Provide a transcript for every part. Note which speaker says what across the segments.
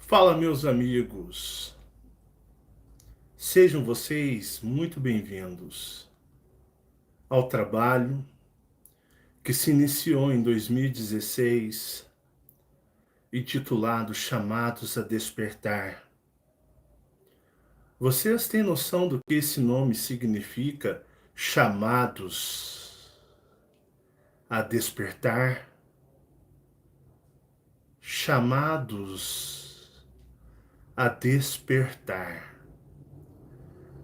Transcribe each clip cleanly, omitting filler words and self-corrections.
Speaker 1: Fala, meus amigos. Sejam vocês muito bem-vindos ao trabalho que se iniciou em 2016 e titulado Chamados a Despertar. Vocês têm noção do que esse nome significa? Chamados a despertar? Chamados a despertar.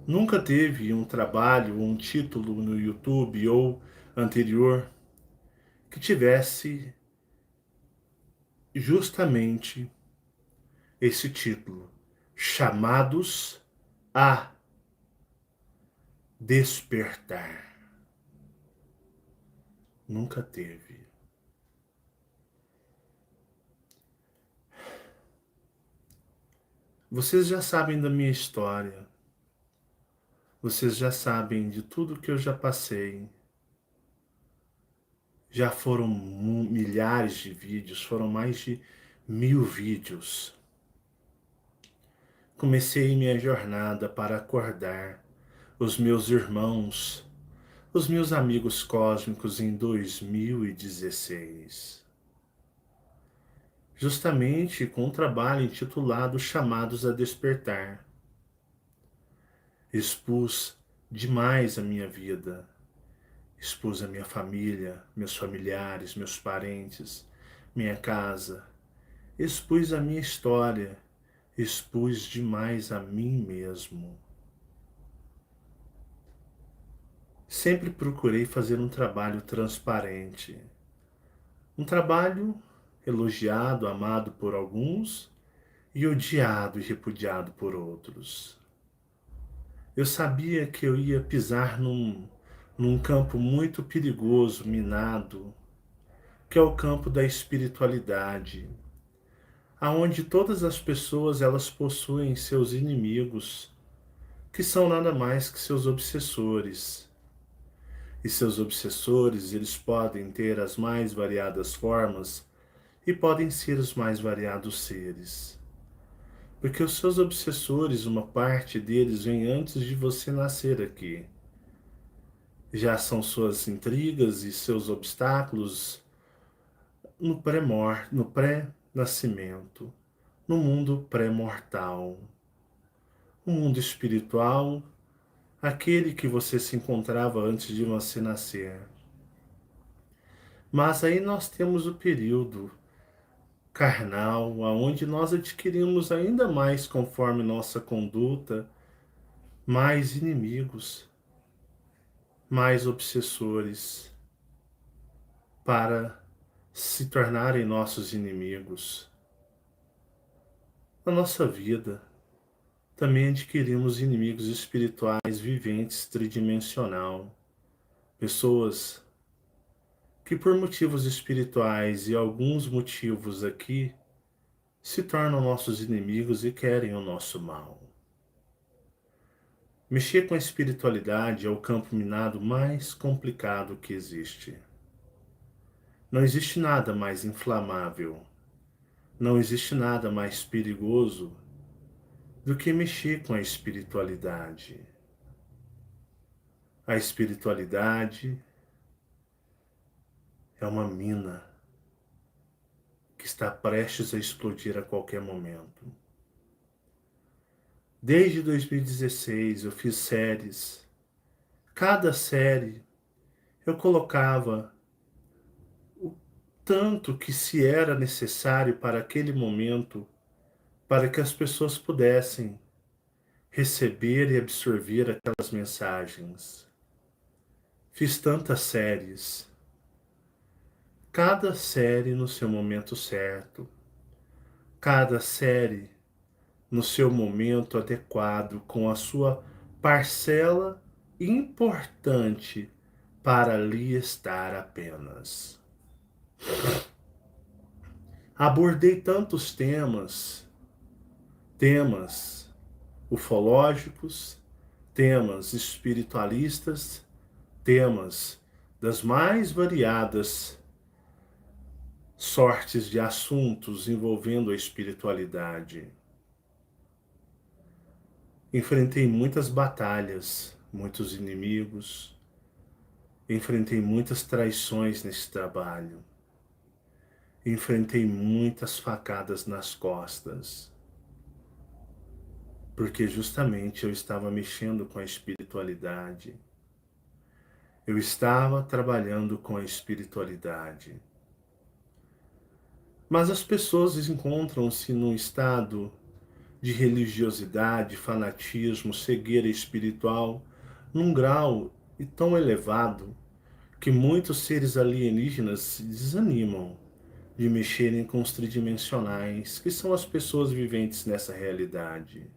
Speaker 1: Nunca teve um trabalho, um título no YouTube ou anterior que tivesse justamente esse título: Chamados a Despertar. Nunca teve. Vocês já sabem da minha história. Vocês já sabem de tudo que eu já passei. Já foram milhares de vídeos, foram mais de 1000 vídeos. Comecei minha jornada para acordar os meus irmãos, os meus amigos cósmicos em 2016. Justamente com um trabalho intitulado Chamados a Despertar. Expus demais a minha vida. Expus a minha família, meus familiares, meus parentes, minha casa. Expus a minha história. Expus demais a mim mesmo. Sempre procurei fazer um trabalho transparente. Um trabalho elogiado, amado por alguns e odiado e repudiado por outros. Eu sabia que eu ia pisar num campo muito perigoso, minado, que é o campo da espiritualidade, aonde todas as pessoas elas possuem seus inimigos, que são nada mais que seus obsessores. E seus obsessores, eles podem ter as mais variadas formas e podem ser os mais variados seres. Porque os seus obsessores, uma parte deles vem antes de você nascer aqui. Já são suas intrigas e seus obstáculos no pré-nascimento, no mundo pré-mortal. O mundo espiritual, aquele que você se encontrava antes de você nascer. Mas aí nós temos o período carnal, aonde nós adquirimos ainda mais, conforme nossa conduta, mais inimigos, mais obsessores, para se tornarem nossos inimigos. Na nossa vida, também adquirimos inimigos espirituais viventes tridimensional, pessoas que por motivos espirituais e alguns motivos aqui se tornam nossos inimigos e querem o nosso mal. Mexer com a espiritualidade é o campo minado mais complicado que existe. Não existe nada mais inflamável, não existe nada mais perigoso do que mexer com a espiritualidade. A espiritualidade é uma mina que está prestes a explodir a qualquer momento. Desde 2016 eu fiz séries. Cada série eu colocava o tanto que se era necessário para aquele momento, para que as pessoas pudessem receber e absorver aquelas mensagens. Fiz tantas séries, cada série no seu momento certo, cada série no seu momento adequado, com a sua parcela importante para ali estar apenas. Abordei tantos temas ufológicos, temas espiritualistas, temas das mais variadas sortes de assuntos envolvendo a espiritualidade. Enfrentei muitas batalhas, muitos inimigos, enfrentei muitas traições nesse trabalho, enfrentei muitas facadas nas costas, porque justamente eu estava mexendo com a espiritualidade. Eu estava trabalhando com a espiritualidade. Mas as pessoas encontram-se num estado de religiosidade, fanatismo, cegueira espiritual, num grau e tão elevado que muitos seres alienígenas se desanimam de mexerem com os tridimensionais, que são as pessoas viventes nessa realidade.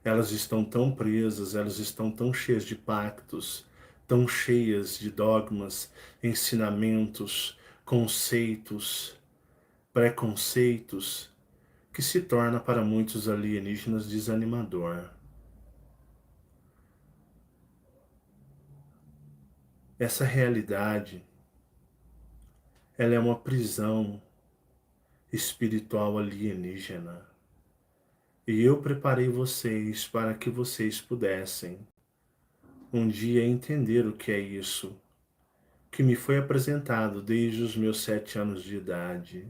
Speaker 1: Elas estão tão presas, elas estão tão cheias de pactos, tão cheias de dogmas, ensinamentos, conceitos, preconceitos, que se torna para muitos alienígenas desanimador. Essa realidade, ela é uma prisão espiritual alienígena. E eu preparei vocês para que vocês pudessem um dia entender o que é isso, que me foi apresentado desde os meus 7 anos de idade.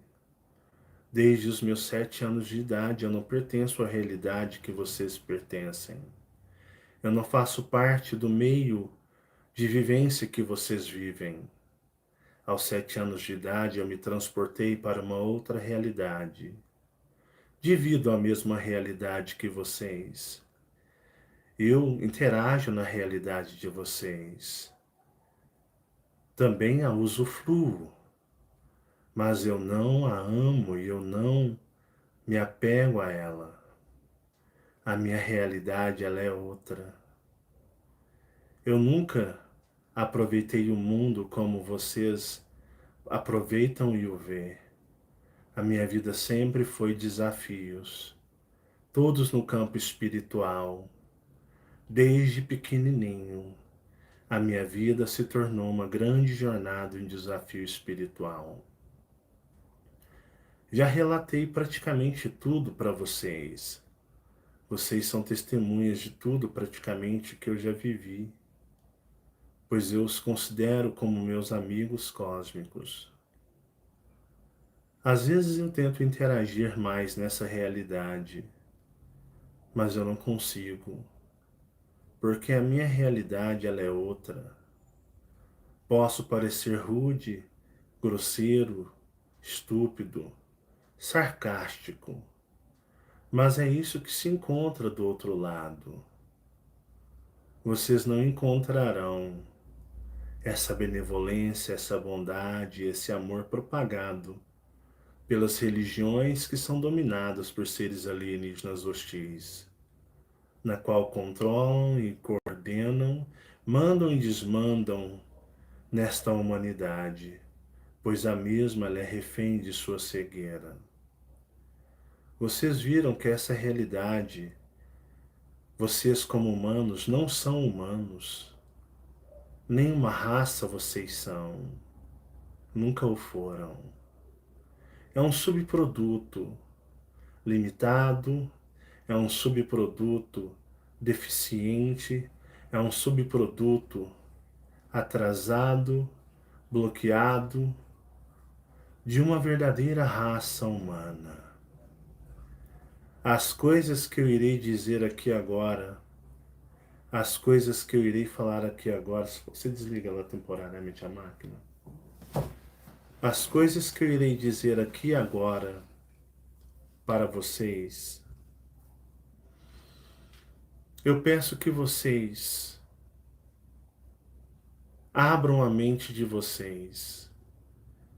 Speaker 1: Desde os meus 7 anos de idade eu não pertenço à realidade que vocês pertencem. Eu não faço parte do meio de vivência que vocês vivem. Aos 7 anos de idade eu me transportei para uma outra realidade. Divido a mesma realidade que vocês. Eu interajo na realidade de vocês. Também a usufruo, mas eu não a amo e eu não me apego a ela. A minha realidade, ela é outra. Eu nunca aproveitei o mundo como vocês aproveitam e o vê. A minha vida sempre foi desafios, todos no campo espiritual. Desde pequenininho, a minha vida se tornou uma grande jornada em desafio espiritual. Já relatei praticamente tudo para vocês. Vocês são testemunhas de tudo praticamente que eu já vivi, pois eu os considero como meus amigos cósmicos. Às vezes eu tento interagir mais nessa realidade, mas eu não consigo, porque a minha realidade ela é outra. Posso parecer rude, grosseiro, estúpido, sarcástico, mas é isso que se encontra do outro lado. Vocês não encontrarão essa benevolência, essa bondade, esse amor propagado pelas religiões que são dominadas por seres alienígenas hostis, na qual controlam e coordenam, mandam e desmandam nesta humanidade, pois a mesma ela é refém de sua cegueira. Vocês viram que essa realidade, vocês como humanos não são humanos, nenhuma raça vocês são, nunca o foram. É um subproduto limitado, é um subproduto deficiente, é um subproduto atrasado, bloqueado de uma verdadeira raça humana. As coisas que eu irei dizer aqui agora, as coisas que eu irei falar aqui agora, você desliga lá temporariamente a máquina. As coisas que eu irei dizer aqui agora para vocês, eu peço que vocês abram a mente de vocês,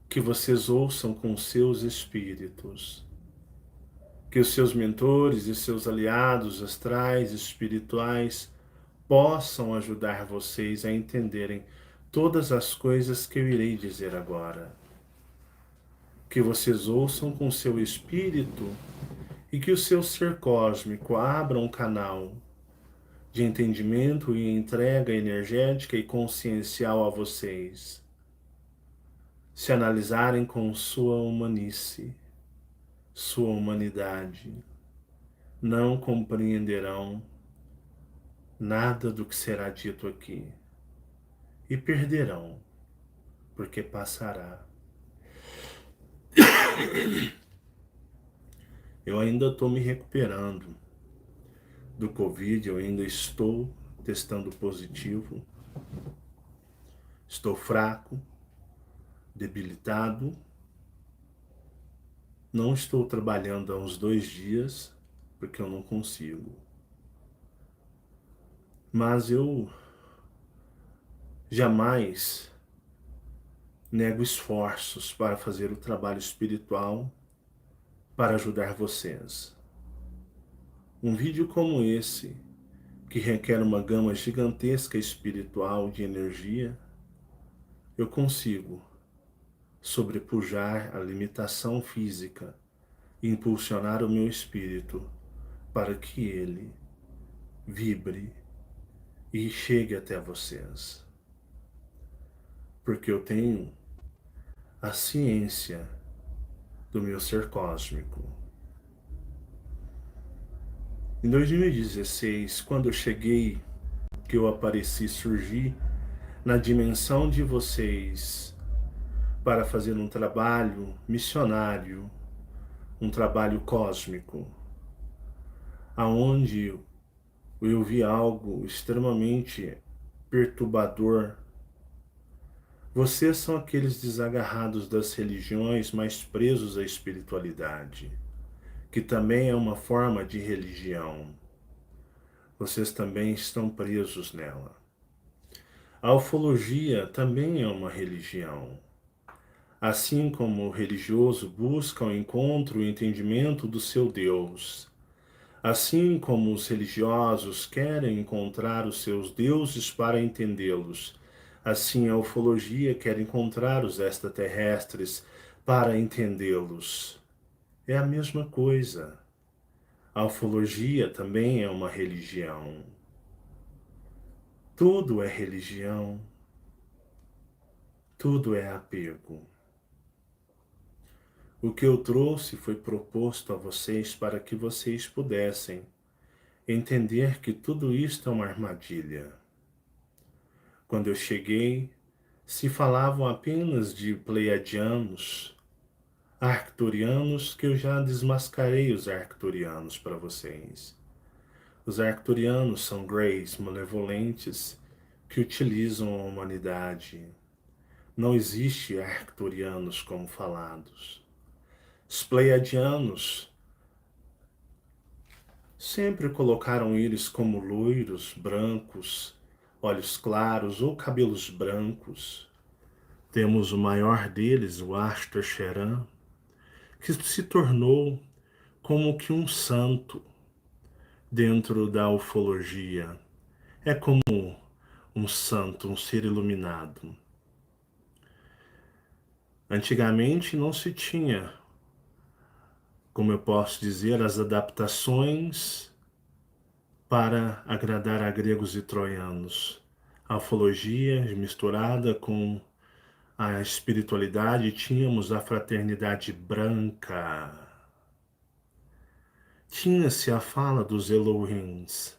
Speaker 1: que vocês ouçam com seus espíritos, que os seus mentores e seus aliados astrais, espirituais, possam ajudar vocês a entenderem todas as coisas que eu irei dizer agora. Que vocês ouçam com seu espírito e que o seu ser cósmico abra um canal de entendimento e entrega energética e consciencial a vocês. se analisarem com sua humanice, sua humanidade, não compreenderão nada do que será dito aqui e perderão, porque passará. Eu ainda estou me recuperando do Covid, eu ainda estou testando positivo, estou fraco, debilitado, não estou trabalhando há uns 2 dias, porque eu não consigo. Mas eu jamais nego esforços para fazer o trabalho espiritual para ajudar vocês. Um vídeo como esse, que requer uma gama gigantesca espiritual de energia, eu consigo sobrepujar a limitação física e impulsionar o meu espírito para que ele vibre e chegue até vocês. Porque eu tenho a ciência do meu ser cósmico. Em 2016, quando eu cheguei, que eu apareci, surgi na dimensão de vocês para fazer um trabalho missionário, um trabalho cósmico, aonde eu vi algo extremamente perturbador. Vocês são aqueles desagarrados das religiões, mas presos à espiritualidade, que também é uma forma de religião. Vocês também estão presos nela. A ufologia também é uma religião. Assim como o religioso busca o encontro e o entendimento do seu Deus, assim como os religiosos querem encontrar os seus deuses para entendê-los, assim a ufologia quer encontrar os extraterrestres para entendê-los. É a mesma coisa. A ufologia também é uma religião. Tudo é religião. Tudo é apego. O que eu trouxe foi proposto a vocês para que vocês pudessem entender que tudo isto é uma armadilha. Quando eu cheguei, se falavam apenas de pleiadianos, arcturianos, que eu já desmascarei os arcturianos para vocês. Os arcturianos são greys, malevolentes, que utilizam a humanidade. Não existe arcturianos como falados. Os pleiadianos sempre colocaram eles como loiros, brancos, olhos claros ou cabelos brancos. Temos o maior deles, o Ashtar Sheran, que se tornou como que um santo dentro da ufologia. É como um santo, um ser iluminado. Antigamente não se tinha, como eu posso dizer, as adaptações para agradar a gregos e troianos. A ufologia misturada com a espiritualidade, tínhamos a fraternidade branca. Tinha-se a fala dos Elohims.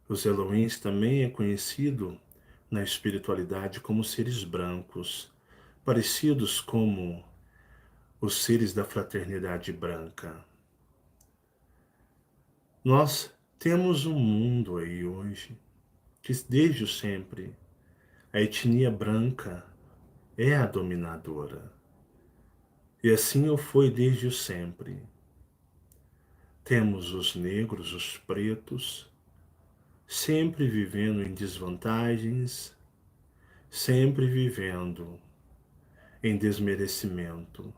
Speaker 1: Os Elohims também é conhecido na espiritualidade como seres brancos, parecidos como os seres da fraternidade branca. Nós temos um mundo aí hoje que desde sempre a etnia branca é a dominadora. E assim eu fui desde o sempre. Temos os negros, os pretos, sempre vivendo em desvantagens, sempre vivendo em desmerecimento.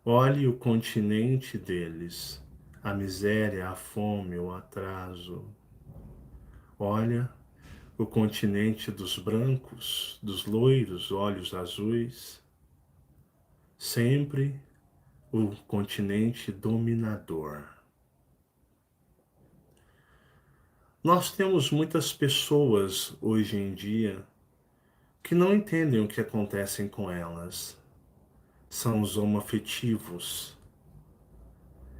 Speaker 1: Olhe o continente deles, a miséria, a fome, o atraso. Olha o continente dos brancos, dos loiros, olhos azuis, sempre o continente dominador. Nós temos muitas pessoas hoje em dia que não entendem o que acontece com elas. são os homoafetivos.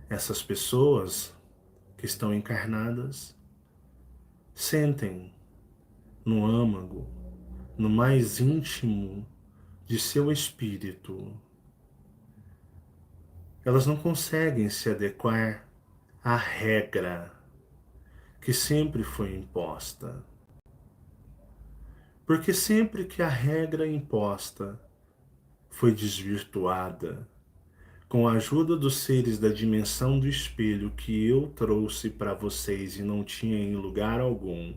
Speaker 1: Essas pessoas que estão encarnadas sentem no âmago, no mais íntimo de seu espírito. Elas não conseguem se adequar à regra que sempre foi imposta. Porque sempre que a regra imposta foi desvirtuada, com a ajuda dos seres da dimensão do espelho que eu trouxe para vocês e não tinha em lugar algum,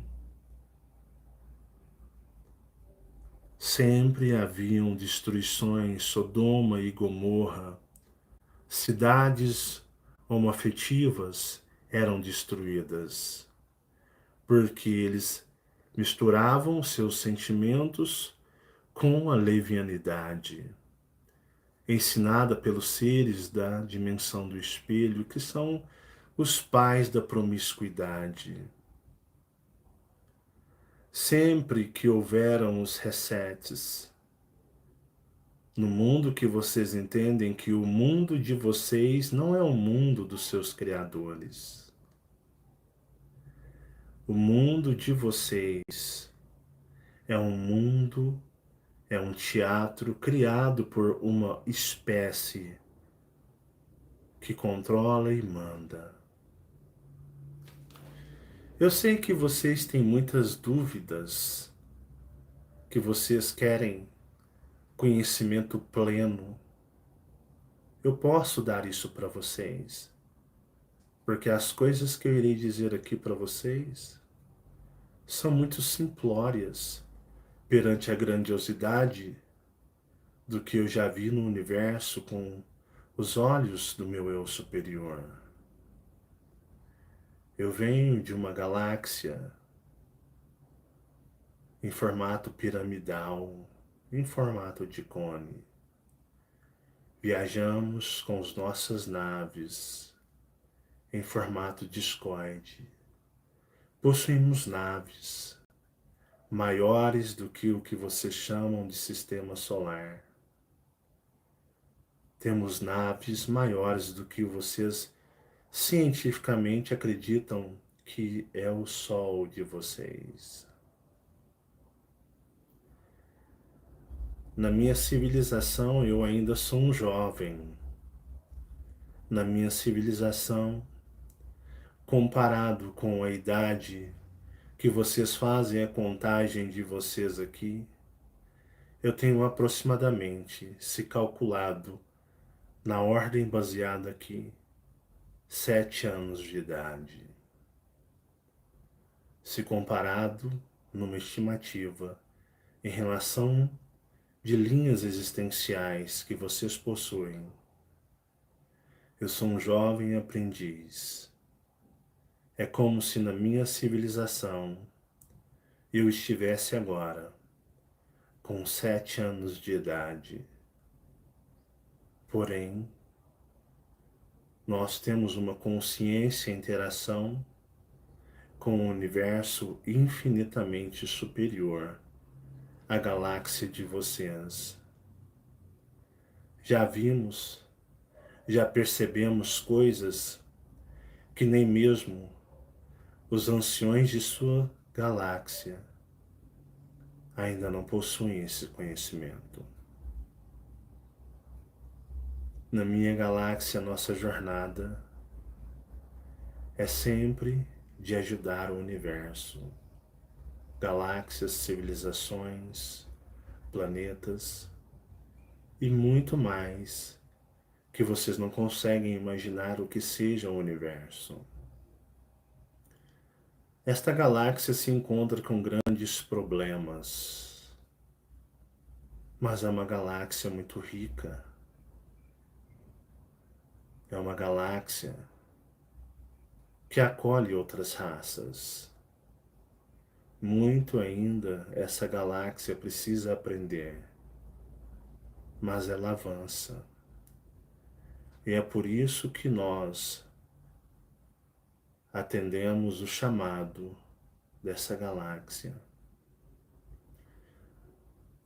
Speaker 1: sempre haviam destruições, Sodoma e Gomorra, cidades homoafetivas eram destruídas, porque eles misturavam seus sentimentos com a levianidade, ensinada pelos seres da dimensão do espelho, que são os pais da promiscuidade. Sempre que houveram os resets, no mundo que vocês entendem que o mundo de vocês não é o mundo dos seus criadores. O mundo de vocês é um mundo, é um teatro criado por uma espécie que controla e manda. Eu sei que vocês têm muitas dúvidas, que vocês querem conhecimento pleno. Eu posso dar isso para vocês, porque as coisas que eu irei dizer aqui para vocês são muito simplórias perante a grandiosidade do que eu já vi no universo com os olhos do meu eu superior. Eu venho de uma galáxia em formato piramidal, em formato de cone. Viajamos com as nossas naves em formato discoide. Possuímos naves maiores do que o que vocês chamam de sistema solar. Temos naves maiores do que vocês cientificamente acreditam que é o Sol de vocês. Na minha civilização, eu ainda sou um jovem. Na minha civilização, comparado com a idade que vocês fazem a contagem de vocês aqui, eu tenho aproximadamente, se calculado, na ordem baseada aqui, 7 anos de idade. Se comparado numa estimativa em relação de linhas existenciais que vocês possuem, eu sou um jovem aprendiz. É como se na minha civilização eu estivesse agora com 7 anos de idade. Porém, nós temos uma consciência e interação com um universo infinitamente superior à galáxia de vocês. Já vimos, já percebemos coisas que nem mesmo os anciões de sua galáxia ainda não possuem esse conhecimento. Na minha galáxia, nossa jornada é sempre de ajudar o universo, galáxias, civilizações, planetas e muito mais que vocês não conseguem imaginar o que seja o universo. Esta galáxia se encontra com grandes problemas, mas é uma galáxia muito rica. É uma galáxia que acolhe outras raças. Muito ainda essa galáxia precisa aprender, mas ela avança. E é por isso que nós atendemos o chamado dessa galáxia.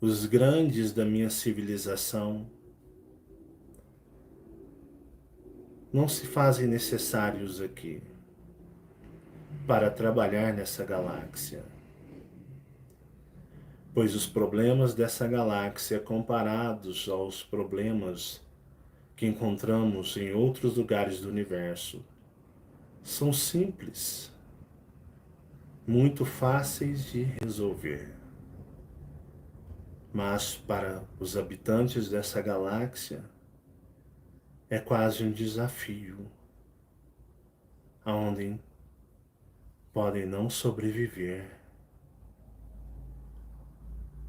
Speaker 1: Os grandes da minha civilização não se fazem necessários aqui para trabalhar nessa galáxia, pois os problemas dessa galáxia comparados aos problemas que encontramos em outros lugares do universo são simples, muito fáceis de resolver. Mas para os habitantes dessa galáxia é quase um desafio, onde podem não sobreviver.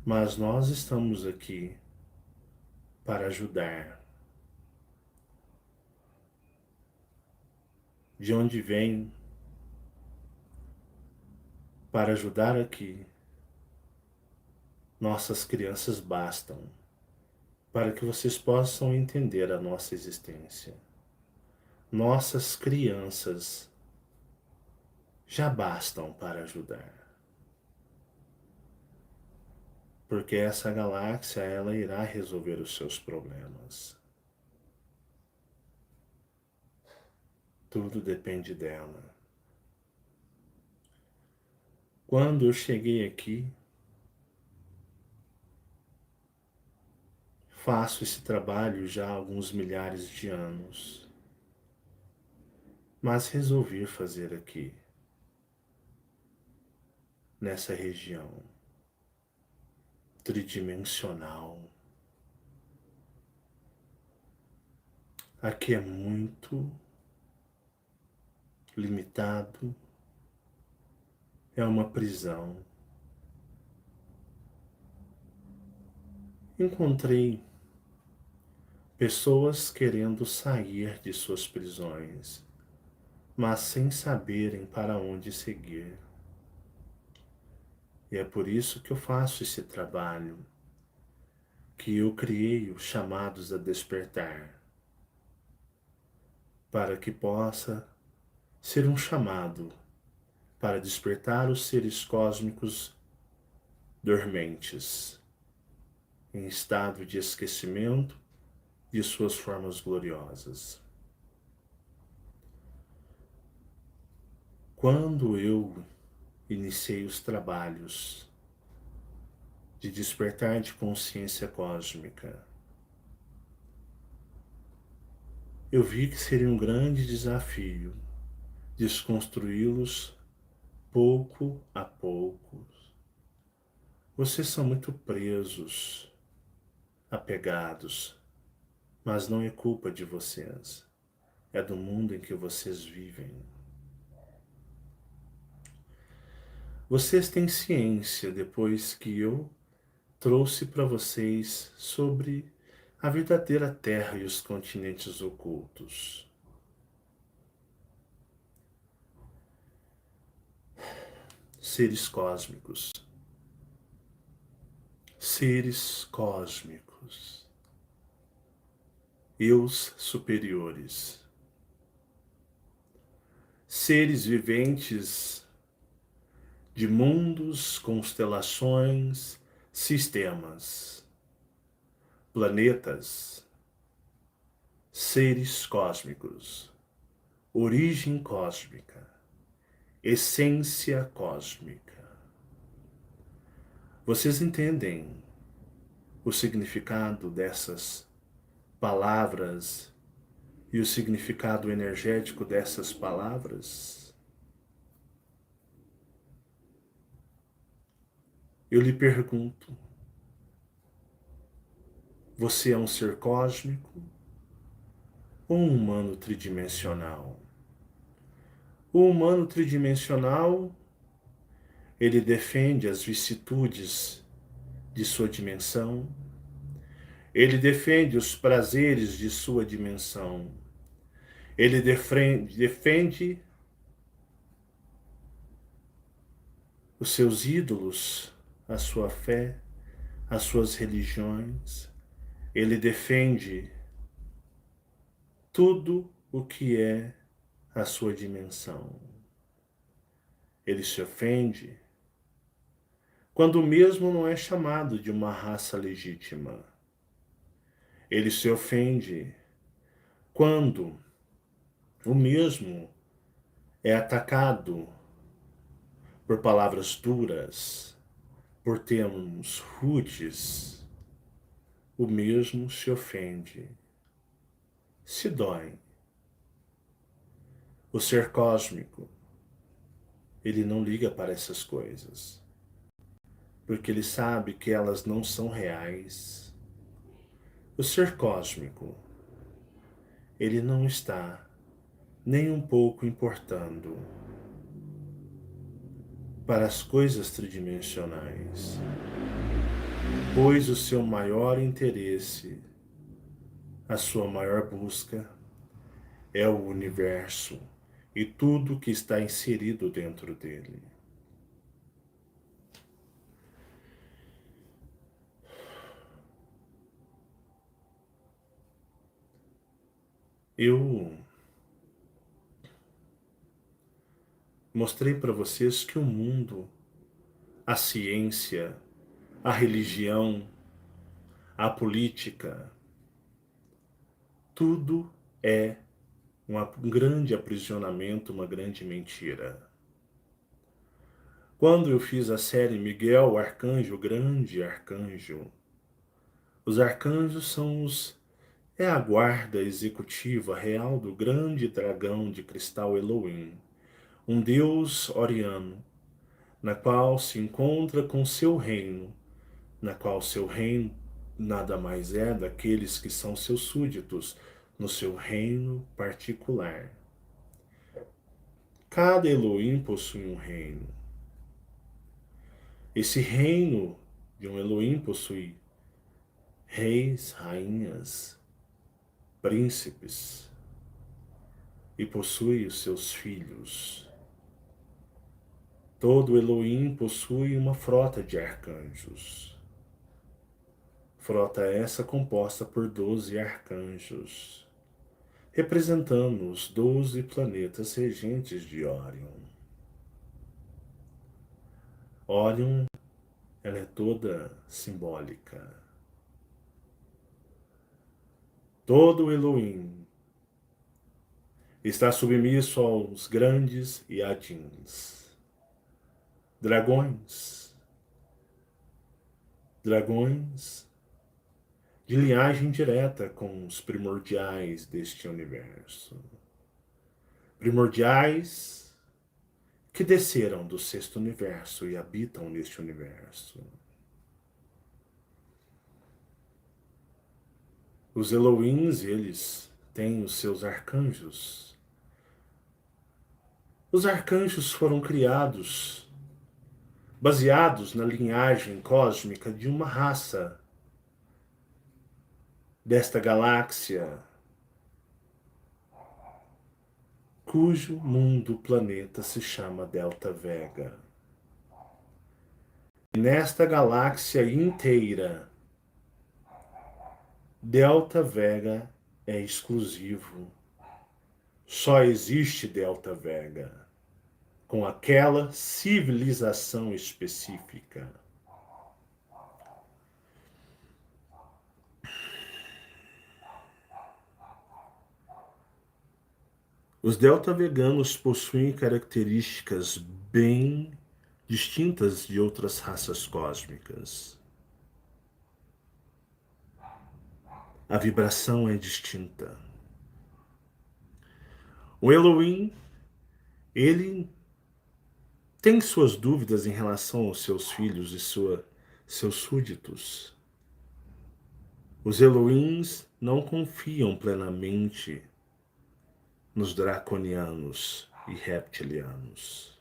Speaker 1: Mas nós estamos aqui para ajudar. De onde vem? Para ajudar aqui. Nossas crianças bastam para que vocês possam entender a nossa existência. Nossas crianças já bastam para ajudar. Porque essa galáxia, ela irá resolver os seus problemas. Tudo depende dela. Quando eu cheguei aqui, faço esse trabalho já há alguns milhares de anos, mas resolvi fazer aqui, nessa região tridimensional. Aqui é muito limitado, é uma prisão. Encontrei pessoas querendo sair de suas prisões, mas sem saberem para onde seguir. E é por isso que eu faço esse trabalho, que eu criei os chamados a despertar, para que possa ser um chamado para despertar os seres cósmicos dormentes, em estado de esquecimento de suas formas gloriosas. Quando eu iniciei os trabalhos de despertar de consciência cósmica, eu vi que seria um grande desafio desconstruí-los pouco a pouco. Vocês são muito presos, apegados, mas não é culpa de vocês, é do mundo em que vocês vivem. Vocês têm ciência, depois que eu trouxe para vocês sobre a verdadeira Terra e os continentes ocultos. Seres cósmicos. Seres cósmicos. Eus superiores. Seres viventes de mundos, constelações, sistemas, planetas, seres cósmicos, origem cósmica, essência cósmica. Vocês entendem o significado dessas palavras e o significado energético dessas palavras? Eu lhe pergunto, você é um ser cósmico ou um humano tridimensional? O humano tridimensional, ele defende as vicissitudes de sua dimensão, ele defende os prazeres de sua dimensão, ele defende os seus ídolos, a sua fé, as suas religiões, ele defende tudo o que é a sua dimensão. Ele se ofende quando mesmo não é chamado de uma raça legítima. Ele se ofende quando O mesmo é atacado por palavras duras, por termos rudes. O mesmo se ofende, se dói. O ser cósmico, ele não liga para essas coisas, porque ele sabe que elas não são reais. O ser cósmico, ele não está nem um pouco importando para as coisas tridimensionais, pois o seu maior interesse, a sua maior busca é o universo e tudo que está inserido dentro dele. Eu mostrei para vocês que o mundo, a ciência, a religião, a política, tudo é um grande aprisionamento, uma grande mentira. Quando eu fiz a série Miguel, o Arcanjo, o Grande Arcanjo, os arcanjos é a guarda executiva real do grande dragão de cristal Elohim, um deus oriano, na qual se encontra com seu reino, na qual seu reino nada mais é daqueles que são seus súditos, no seu reino particular. Cada Elohim possui um reino. Esse reino de um Elohim possui reis, rainhas, príncipes e possui os seus filhos. Todo Elohim possui uma frota de arcanjos. Frota essa composta por 12 arcanjos, representando os 12 planetas regentes de Órion. Órion, ela é toda simbólica. Todo Elohim está submisso aos grandes Yadins, dragões de linhagem direta com os primordiais deste universo. Primordiais que desceram do sexto universo e habitam neste universo. Os Elohims, eles têm os seus arcanjos. Os arcanjos foram criados baseados na linhagem cósmica de uma raça desta galáxia, cujo mundo planeta se chama Delta Vega. E nesta galáxia inteira, Delta Vega é exclusivo. Só existe Delta Vega com aquela civilização específica. Os delta-veganos possuem características bem distintas de outras raças cósmicas. A vibração é distinta. O Elohim, ele tem suas dúvidas em relação aos seus filhos e seus súditos. Os Elohims não confiam plenamente nos draconianos e reptilianos.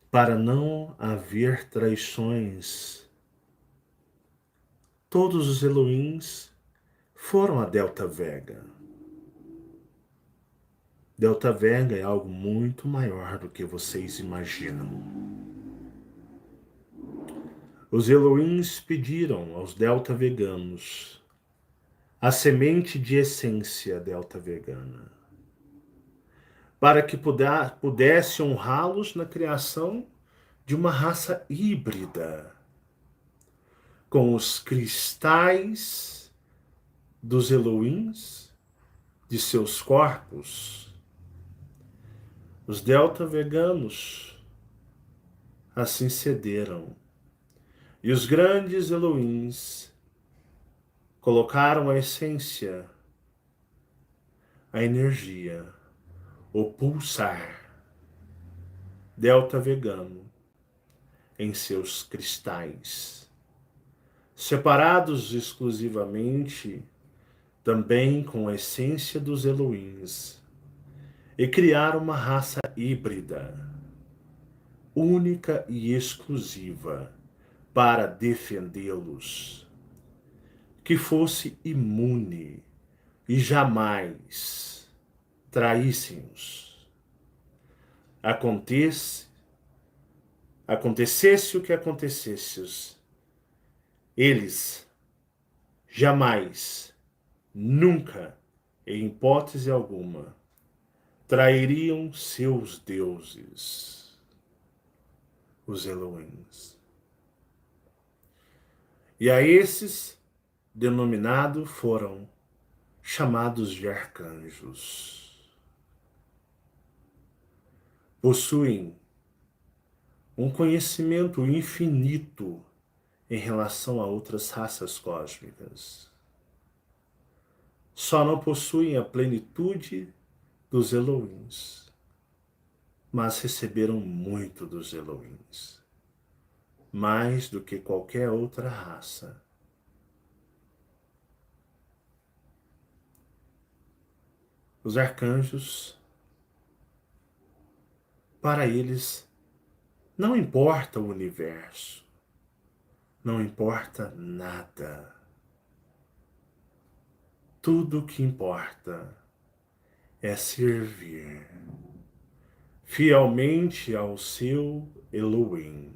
Speaker 1: Para não haver traições, todos os Elohims foram a Delta Vega. Delta Vega é algo muito maior do que vocês imaginam. Os Elohims pediram aos Delta Veganos a semente de essência Delta Vegana, para que pudesse honrá-los na criação de uma raça híbrida, com os cristais dos Elohims de seus corpos, os delta veganos assim cederam. E os grandes Elohims colocaram a essência, a energia, o pulsar delta vegano em seus cristais, separados exclusivamente também com a essência dos Elohims, e criaram uma raça híbrida, única e exclusiva, para defendê-los, que fosse imune e jamais traíssem-os. Acontecesse o que acontecesse, eles jamais, nunca, em hipótese alguma, trairiam seus deuses, os Elohims. E a esses denominados foram chamados de arcanjos. Possuem um conhecimento infinito em relação a outras raças cósmicas. Só não possuem a plenitude dos Elohims, mas receberam muito dos Elohims, mais do que qualquer outra raça. Os arcanjos, para eles, não importa o universo, não importa nada. Tudo o que importa é servir fielmente ao seu Elohim,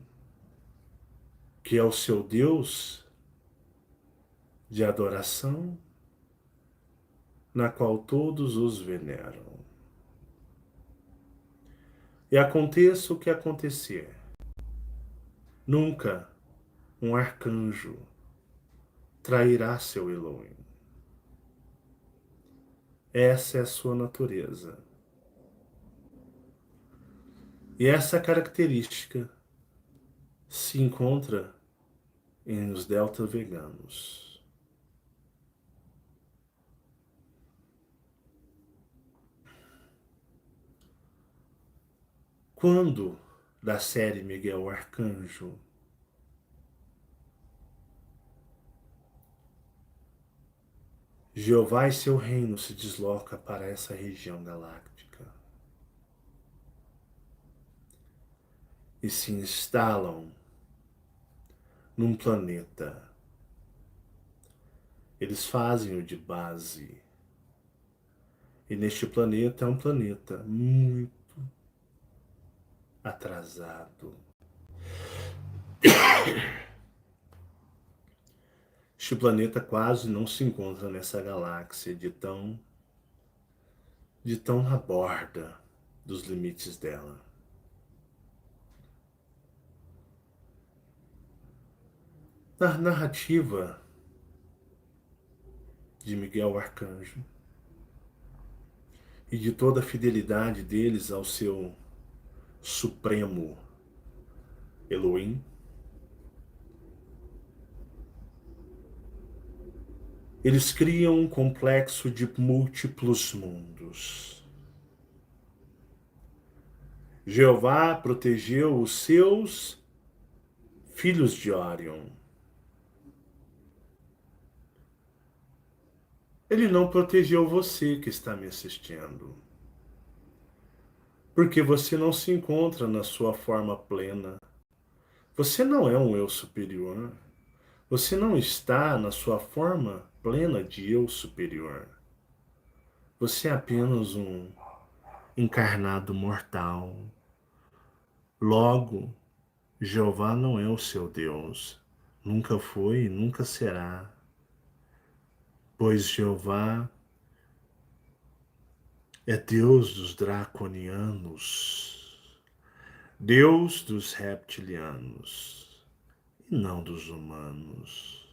Speaker 1: que é o seu Deus de adoração, na qual todos os veneram. E aconteça o que acontecer, nunca um arcanjo trairá seu Elohim. Essa é a sua natureza. E essa característica se encontra em os delta veganos. Quando, da série Miguel Arcanjo, Jeová e seu reino se desloca para essa região galáctica e se instalam num planeta. Eles fazem o de base. E neste planeta é um planeta muito atrasado. Este planeta quase não se encontra nessa galáxia de tão na borda dos limites dela. Na narrativa de Miguel Arcanjo e de toda a fidelidade deles ao seu supremo Elohim, eles criam um complexo de múltiplos mundos. Jeová protegeu os seus filhos de Orion. Ele não protegeu você que está me assistindo, porque você não se encontra na sua forma plena. Você não é um eu superior. Você não está na sua forma plena de eu superior. Você é apenas um encarnado mortal. Logo, Jeová não é o seu Deus. Nunca foi e nunca será. Pois Jeová é Deus dos draconianos, Deus dos reptilianos, e não dos humanos.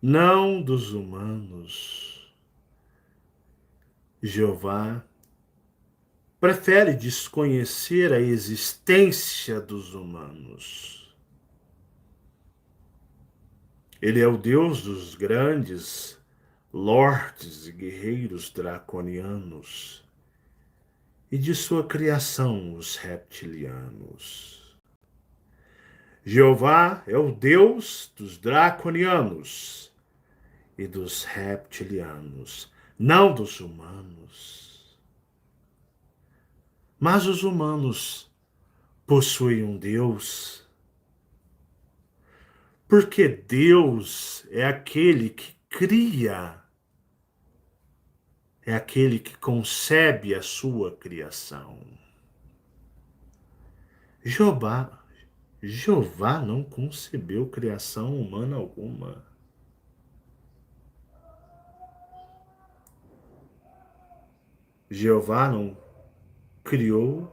Speaker 1: Não dos humanos. Jeová prefere desconhecer a existência dos humanos. Ele é o Deus dos grandes lordes e guerreiros draconianos e de sua criação, os reptilianos. Jeová é o Deus dos draconianos e dos reptilianos, não dos humanos. Mas os humanos possuem um Deus, porque Deus é aquele que cria, é aquele que concebe a sua criação. Jeová não concebeu criação humana alguma. Jeová não criou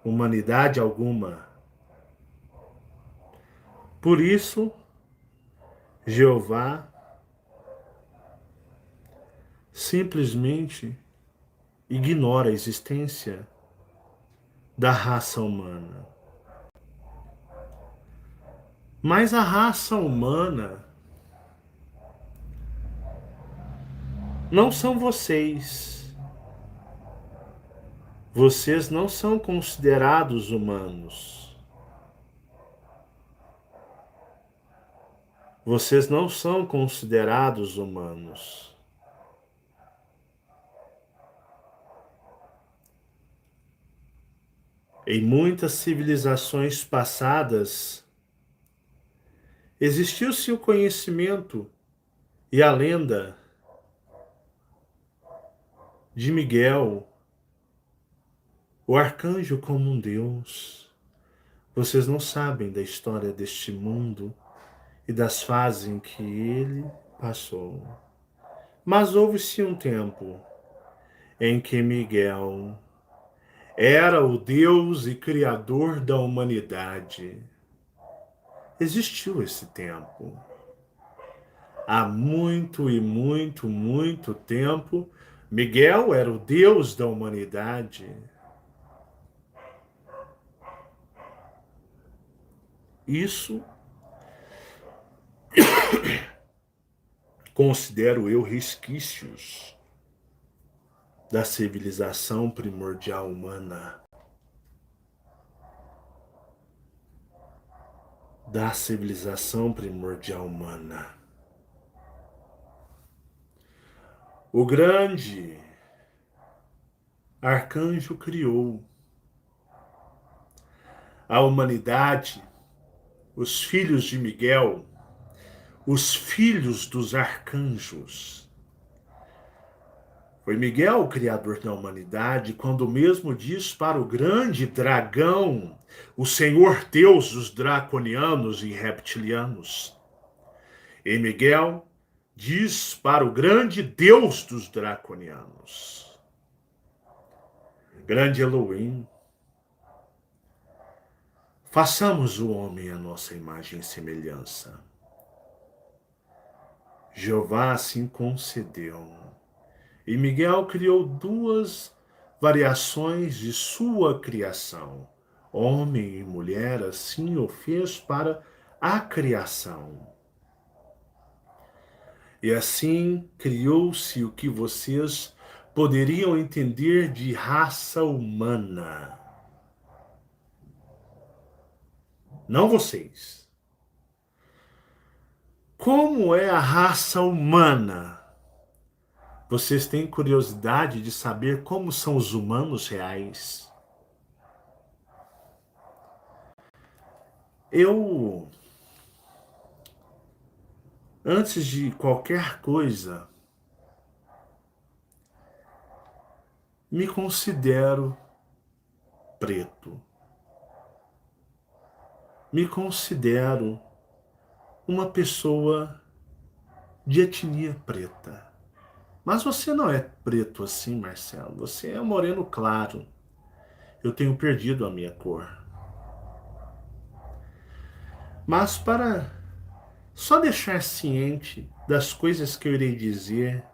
Speaker 1: humanidade alguma. Por isso, Jeová simplesmente ignora a existência da raça humana. Mas a raça humana não são vocês. Vocês não são considerados humanos. Vocês não são considerados humanos. Em muitas civilizações passadas, existiu-se o conhecimento e a lenda de Miguel, o arcanjo como um deus. Vocês não sabem da história deste mundo e das fases em que ele passou. Mas houve-se um tempo em que Miguel era o Deus e Criador da humanidade. Existiu esse tempo. Há muito e muito, muito tempo, Miguel era o Deus da humanidade. Isso considero eu resquícios da civilização primordial humana. Da civilização primordial humana. O grande arcanjo criou a humanidade, os filhos de Miguel, os filhos dos arcanjos. Foi Miguel o criador da humanidade, quando mesmo diz para o grande dragão, o Senhor Deus dos draconianos e reptilianos. E Miguel diz para o grande Deus dos draconianos, grande Elohim, façamos o homem à nossa imagem e semelhança. Jeová assim concedeu. E Miguel criou duas variações de sua criação. Homem e mulher, assim o fez para a criação. E assim criou-se o que vocês poderiam entender de raça humana. Não vocês. Como é a raça humana? Vocês têm curiosidade de saber como são os humanos reais? Antes de qualquer coisa, me considero preto. Me considero uma pessoa de etnia preta. Mas você não é preto assim, Marcelo. Você é moreno claro. Eu tenho perdido a minha cor. Mas para só deixar ciente das coisas que eu irei dizer,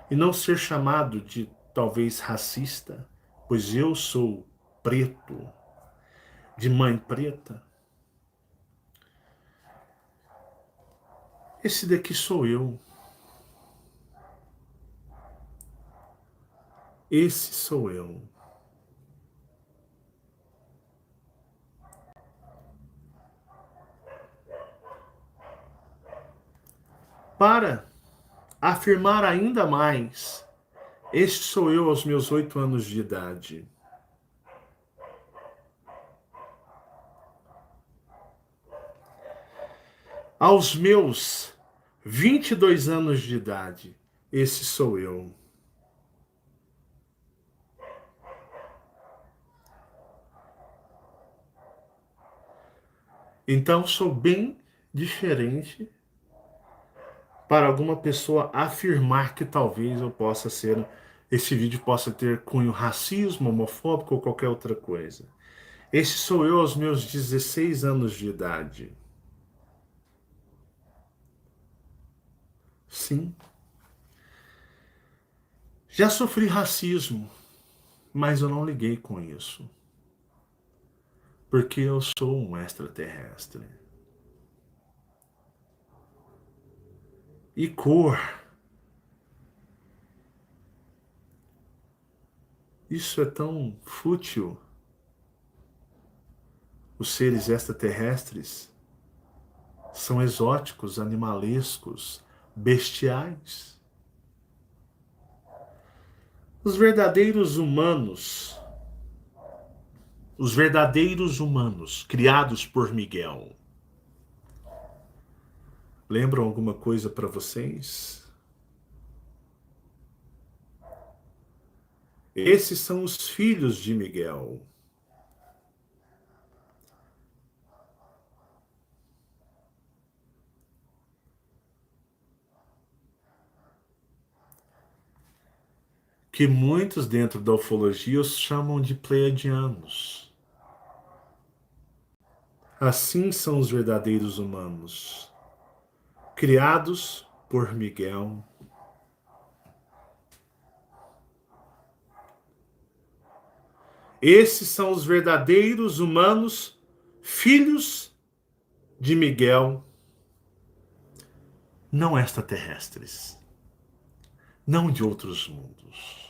Speaker 1: e não ser chamado de talvez racista, pois eu sou preto, de mãe preta. Esse daqui sou eu. Esse sou eu. Para afirmar ainda mais, este sou eu aos meus 8 anos de idade. Aos meus 22 anos de idade, esse sou eu. Então sou bem diferente para alguma pessoa afirmar que talvez eu possa ser, esse vídeo possa ter cunho racismo, homofóbico ou qualquer outra coisa. Esse sou eu aos meus 16 anos de idade. Sim. Já sofri racismo, mas eu não liguei com isso. Porque eu sou um extraterrestre. E cor. Isso é tão fútil. Os seres extraterrestres são exóticos, animalescos, bestiais. Os verdadeiros humanos, criados por Miguel, lembram alguma coisa para vocês? Esses são os filhos de Miguel. Que muitos dentro da ufologia os chamam de pleiadianos. Assim são os verdadeiros humanos, criados por Miguel. Esses são os verdadeiros humanos, filhos de Miguel, não extraterrestres, não de outros mundos.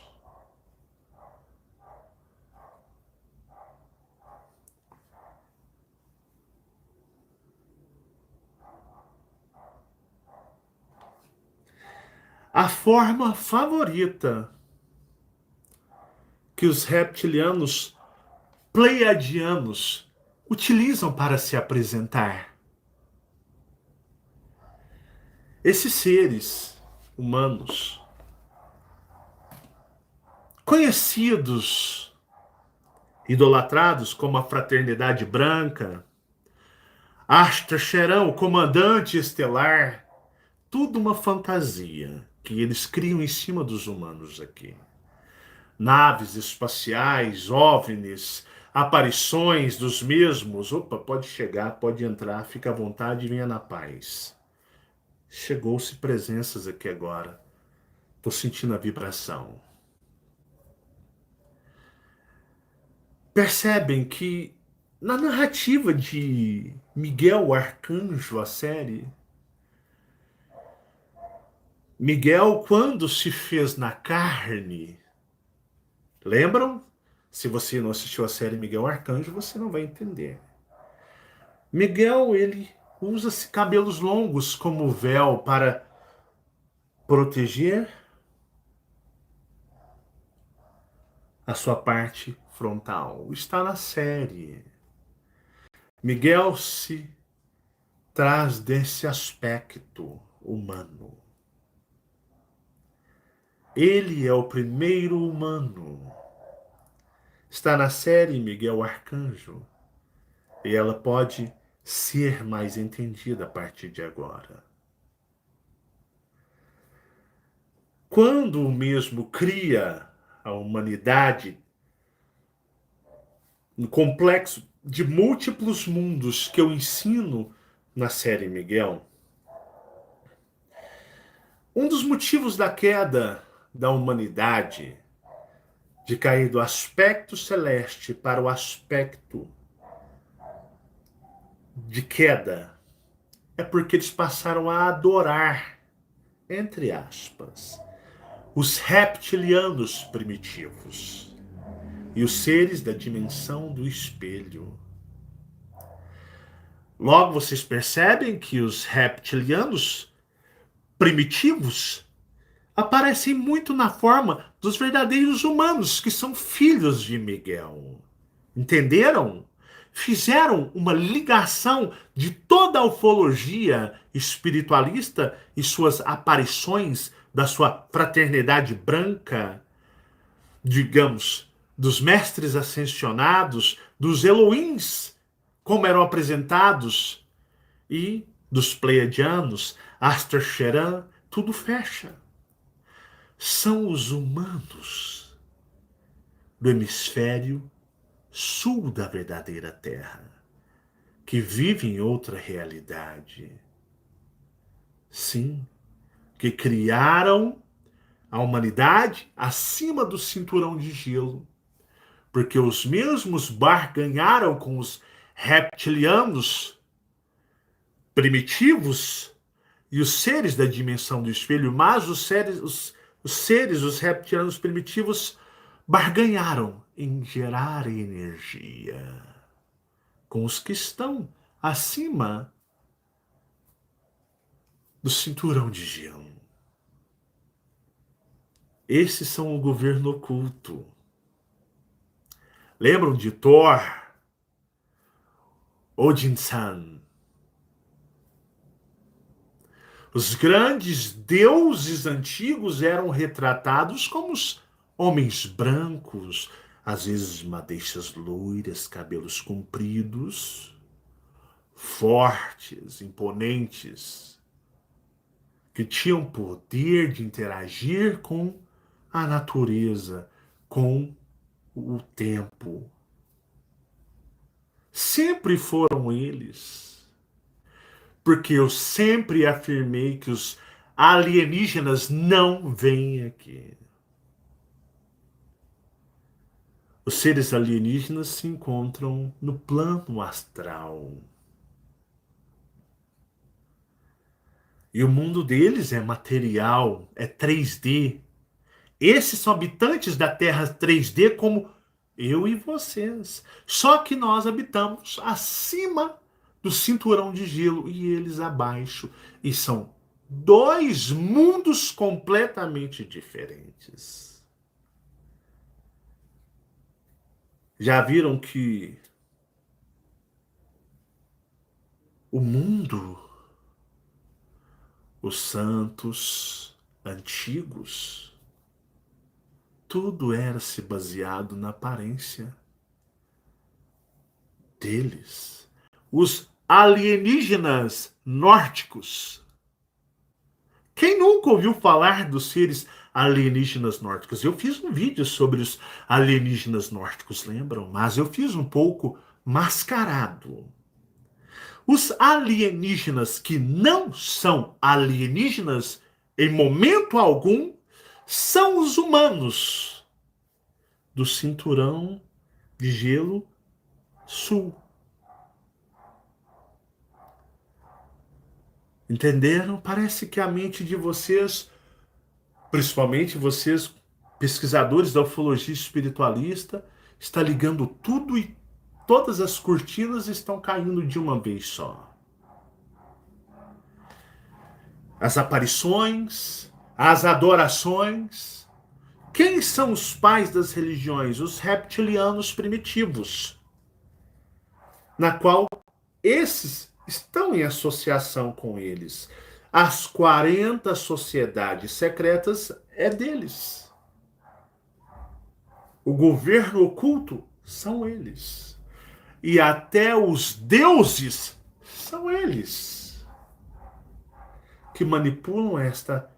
Speaker 1: A forma favorita que os reptilianos pleiadianos utilizam para se apresentar. Esses seres humanos, conhecidos, idolatrados como a Fraternidade Branca, Astra Cheran, o comandante estelar, tudo uma fantasia que eles criam em cima dos humanos aqui. Naves espaciais, OVNIs, aparições dos mesmos. Opa, pode chegar, pode entrar, fica à vontade e venha na paz. Chegou-se presenças aqui agora. Estou sentindo a vibração. Percebem que na narrativa de Miguel o Arcanjo, a série, Miguel, quando se fez na carne, lembram? Se você não assistiu a série Miguel Arcanjo, você não vai entender. Miguel, ele usa cabelos longos como véu para proteger a sua parte frontal. Está na série. Miguel se traz desse aspecto humano. Ele é o primeiro humano. Está na série Miguel Arcanjo. E ela pode ser mais entendida a partir de agora. Quando o mesmo cria a humanidade no complexo de múltiplos mundos que eu ensino na série Miguel, um dos motivos da queda da humanidade de cair do aspecto celeste para o aspecto de queda é porque eles passaram a adorar, entre aspas, os reptilianos primitivos e os seres da dimensão do espelho. Logo, vocês percebem que os reptilianos primitivos aparecem muito na forma dos verdadeiros humanos, que são filhos de Miguel. Entenderam? Fizeram uma ligação de toda a ufologia espiritualista e suas aparições da sua fraternidade branca, digamos, dos mestres ascensionados, dos Elohims, como eram apresentados, e dos Pleiadianos, Aster Sheran, tudo fecha. São os humanos do hemisfério sul da verdadeira Terra, que vivem em outra realidade. Sim, que criaram a humanidade acima do cinturão de gelo, porque os mesmos barganharam com os reptilianos primitivos e os seres da dimensão do espelho, mas os reptilianos primitivos, barganharam em gerar energia com os que estão acima do cinturão de gelo. Esses são o governo oculto. Lembram de Thor? Odin-san? Os grandes deuses antigos eram retratados como os homens brancos, às vezes madeixas loiras, cabelos compridos, fortes, imponentes, que tinham poder de interagir com a natureza, com o tempo. Sempre foram eles. Porque eu sempre afirmei que os alienígenas não vêm aqui. Os seres alienígenas se encontram no plano astral. E o mundo deles é material, é 3D. Esses são habitantes da Terra 3D como eu e vocês. Só que nós habitamos acima do cinturão de gelo e eles abaixo. E são dois mundos completamente diferentes. Já viram que o mundo, os santos antigos, tudo era se baseado na aparência deles. Os alienígenas nórdicos. Quem nunca ouviu falar dos seres alienígenas nórdicos? Eu fiz um vídeo sobre os alienígenas nórdicos, lembram? Mas eu fiz um pouco mascarado. Os alienígenas que não são alienígenas em momento algum são os humanos do cinturão de gelo sul. Entenderam? Parece que a mente de vocês, principalmente vocês, pesquisadores da ufologia espiritualista, está ligando tudo e todas as cortinas estão caindo de uma vez só. As aparições, as adorações. Quem são os pais das religiões? Os reptilianos primitivos, na qual esses estão em associação com eles. As 40 sociedades secretas é deles. O governo oculto são eles. E até os deuses são eles que manipulam esta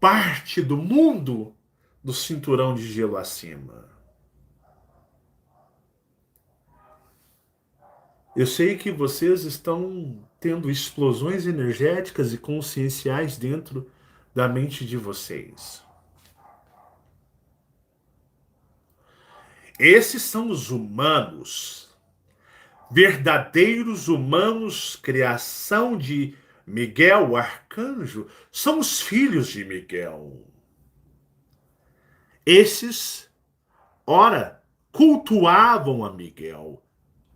Speaker 1: parte do mundo do cinturão de gelo acima. Eu sei que vocês estão tendo explosões energéticas e conscienciais dentro da mente de vocês. Esses são os humanos, verdadeiros humanos, criação de Miguel, o arcanjo, são os filhos de Miguel. Esses, ora, cultuavam a Miguel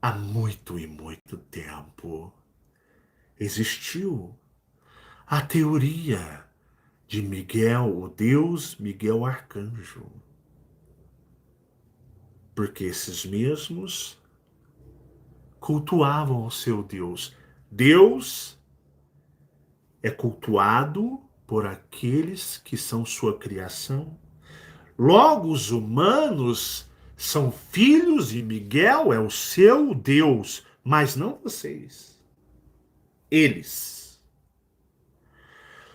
Speaker 1: há muito e muito tempo. Existiu a teoria de Miguel, o Deus Miguel Arcanjo. Porque esses mesmos cultuavam o seu Deus. Deus é cultuado por aqueles que são sua criação. Logo, os humanos são filhos e Miguel é o seu Deus, mas não vocês. Eles.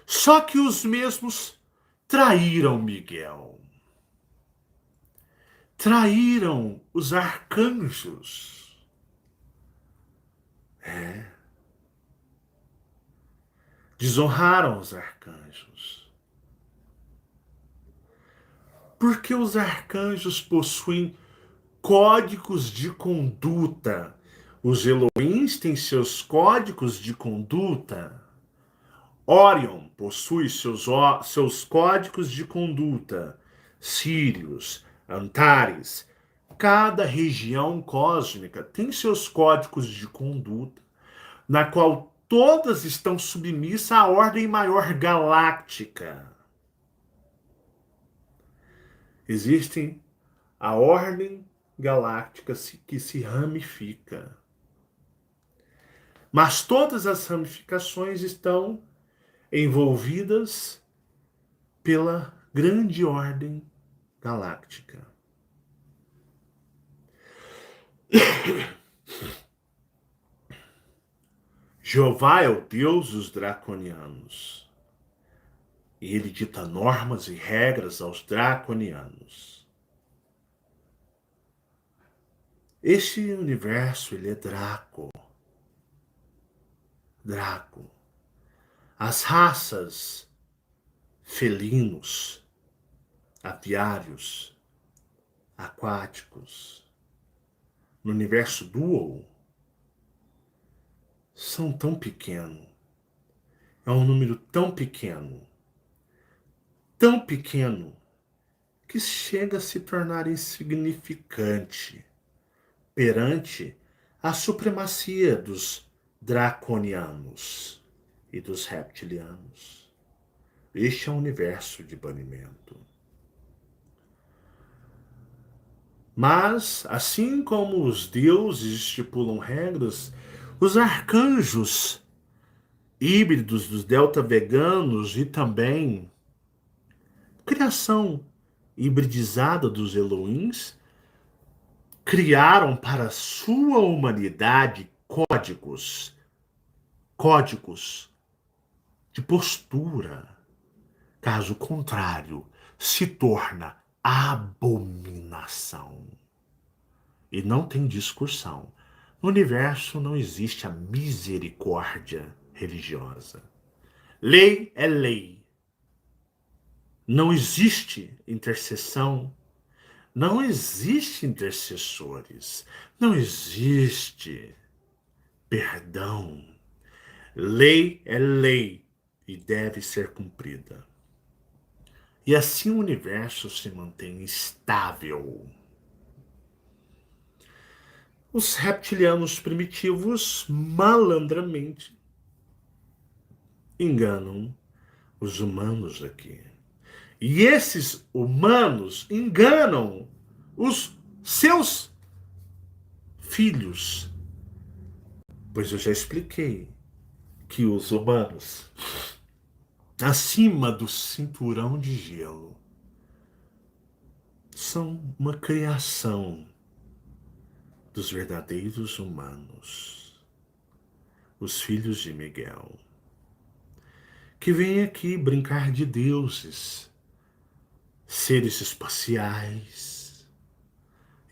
Speaker 1: Só que os mesmos traíram Miguel. Traíram os arcanjos. Desonraram os arcanjos. Porque os arcanjos possuem códigos de conduta. Os Elohims têm seus códigos de conduta. Orion possui seus códigos de conduta. Sírios, Antares. Cada região cósmica tem seus códigos de conduta, na qual todas estão submissas à ordem maior galáctica. Existem a ordem galáctica que se ramifica. Mas todas as ramificações estão envolvidas pela grande ordem galáctica. Jeová é o Deus dos draconianos. E ele dita normas e regras aos draconianos. Este universo, ele é Draco. Draco. As raças felinos, aviários, aquáticos, no universo Dual, são tão pequenos. É um número tão pequeno, que chega a se tornar insignificante perante a supremacia dos draconianos e dos reptilianos. Este é um universo de banimento. Mas, assim como os deuses estipulam regras, os arcanjos híbridos dos delta veganos e também criação hibridizada dos Elohims criaram para sua humanidade códigos de postura. Caso contrário, se torna abominação. E não tem discussão. No universo não existe a misericórdia religiosa. Lei é lei. Não existe intercessão. Não existe intercessores. Não existe perdão. Lei é lei e deve ser cumprida. E assim o universo se mantém estável. Os reptilianos primitivos malandramente enganam os humanos aqui. E esses humanos enganam os seus filhos. Pois eu já expliquei que os humanos, acima do cinturão de gelo, são uma criação dos verdadeiros humanos, os filhos de Miguel, que vêm aqui brincar de deuses, seres espaciais,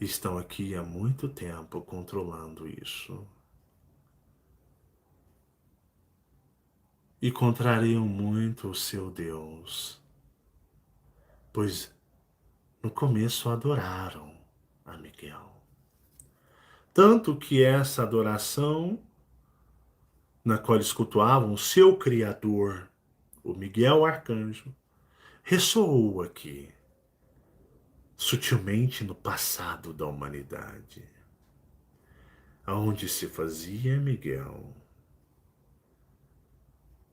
Speaker 1: estão aqui há muito tempo controlando isso. E contrariam muito o seu Deus, pois no começo adoraram, a Miguel. Tanto que essa adoração, na qual eles cultuavam o seu Criador, o Miguel Arcanjo, ressoou aqui, sutilmente no passado da humanidade, aonde se fazia Miguel,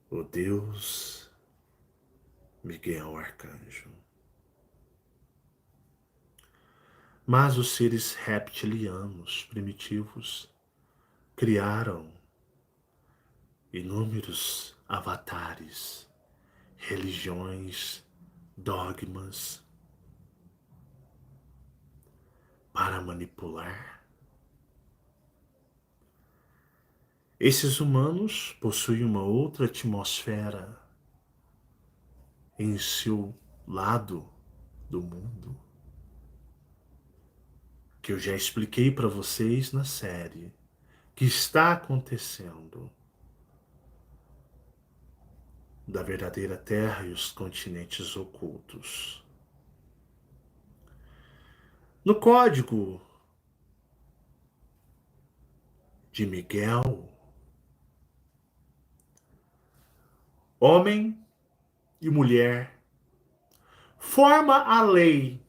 Speaker 1: o Deus Miguel Arcanjo. Mas os seres reptilianos primitivos criaram inúmeros avatares, religiões, dogmas para manipular. Esses humanos possuem uma outra atmosfera em seu lado do mundo, que eu já expliquei para vocês na série, que está acontecendo da verdadeira Terra e os continentes ocultos. No código de Miguel, homem e mulher forma a lei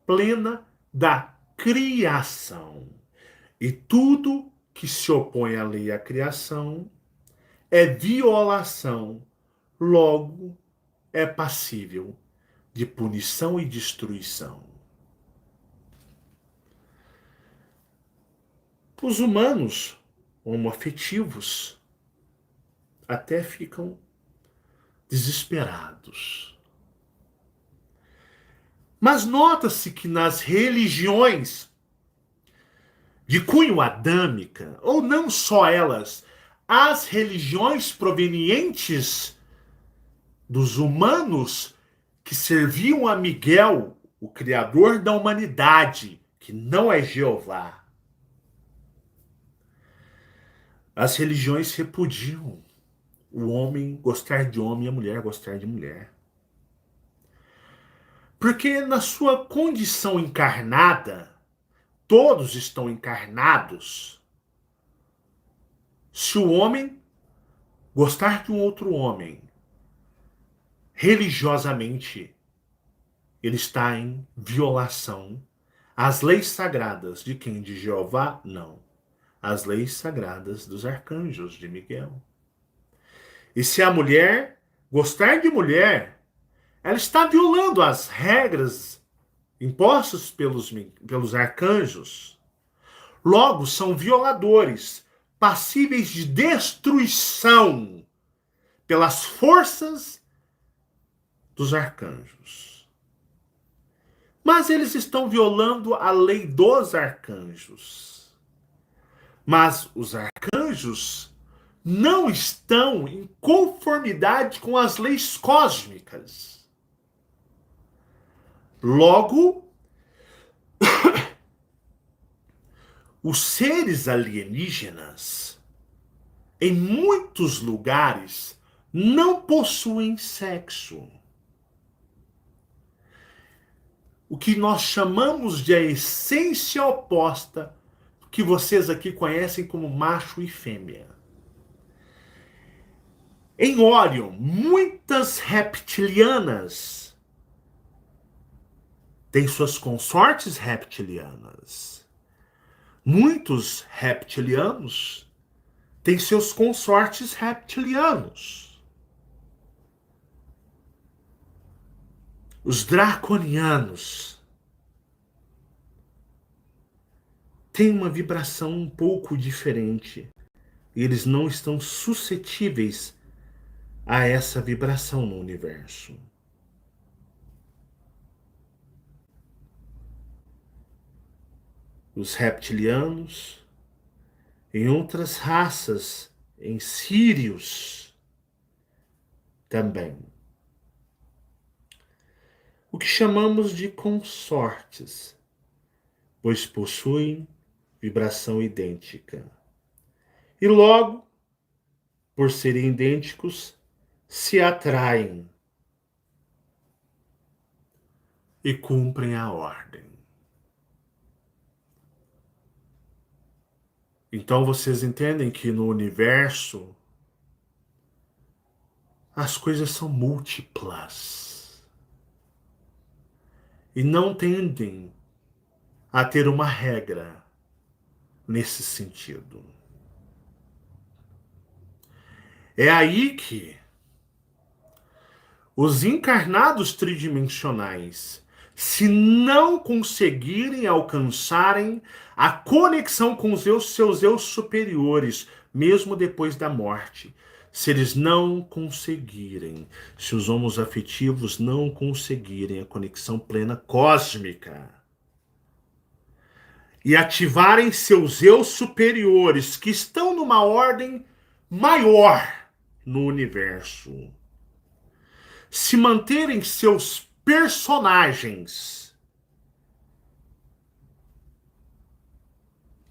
Speaker 1: plena da criação. E tudo que se opõe à lei e à criação é violação, logo é passível de punição e destruição. Os humanos homoafetivos até ficam desesperados. Mas nota-se que nas religiões de cunho adâmica, ou não só elas, as religiões provenientes dos humanos que serviam a Miguel, o criador da humanidade, que não é Jeová. As religiões repudiam o homem gostar de homem e a mulher gostar de mulher. Porque na sua condição encarnada, todos estão encarnados. Se o homem gostar de um outro homem, religiosamente, ele está em violação às leis sagradas de quem? De Jeová? Não. As leis sagradas dos arcanjos de Miguel. E se a mulher gostar de mulher, ela está violando as regras impostas pelos arcanjos. Logo, são violadores, passíveis de destruição pelas forças dos arcanjos. Mas eles estão violando a lei dos arcanjos. Mas os arcanjos não estão em conformidade com as leis cósmicas. Logo, os seres alienígenas, em muitos lugares, não possuem sexo. O que nós chamamos de a essência oposta, que vocês aqui conhecem como macho e fêmea. Em Orion, muitas reptilianas têm suas consortes reptilianas. Muitos reptilianos têm seus consortes reptilianos. Os draconianos têm uma vibração um pouco diferente. E eles não estão suscetíveis a essa vibração no universo. Os reptilianos, em outras raças, em sírios também. O que chamamos de consortes, pois possuem vibração idêntica. E logo, por serem idênticos, se atraem e cumprem a ordem. Então vocês entendem que no universo as coisas são múltiplas e não tendem a ter uma regra nesse sentido. É aí que os encarnados tridimensionais, se não conseguirem alcançarem a conexão com os seus eus superiores, mesmo depois da morte, se eles não conseguirem, se os homos afetivos não conseguirem a conexão plena cósmica e ativarem seus eus superiores, que estão numa ordem maior no universo, se manterem seus personagens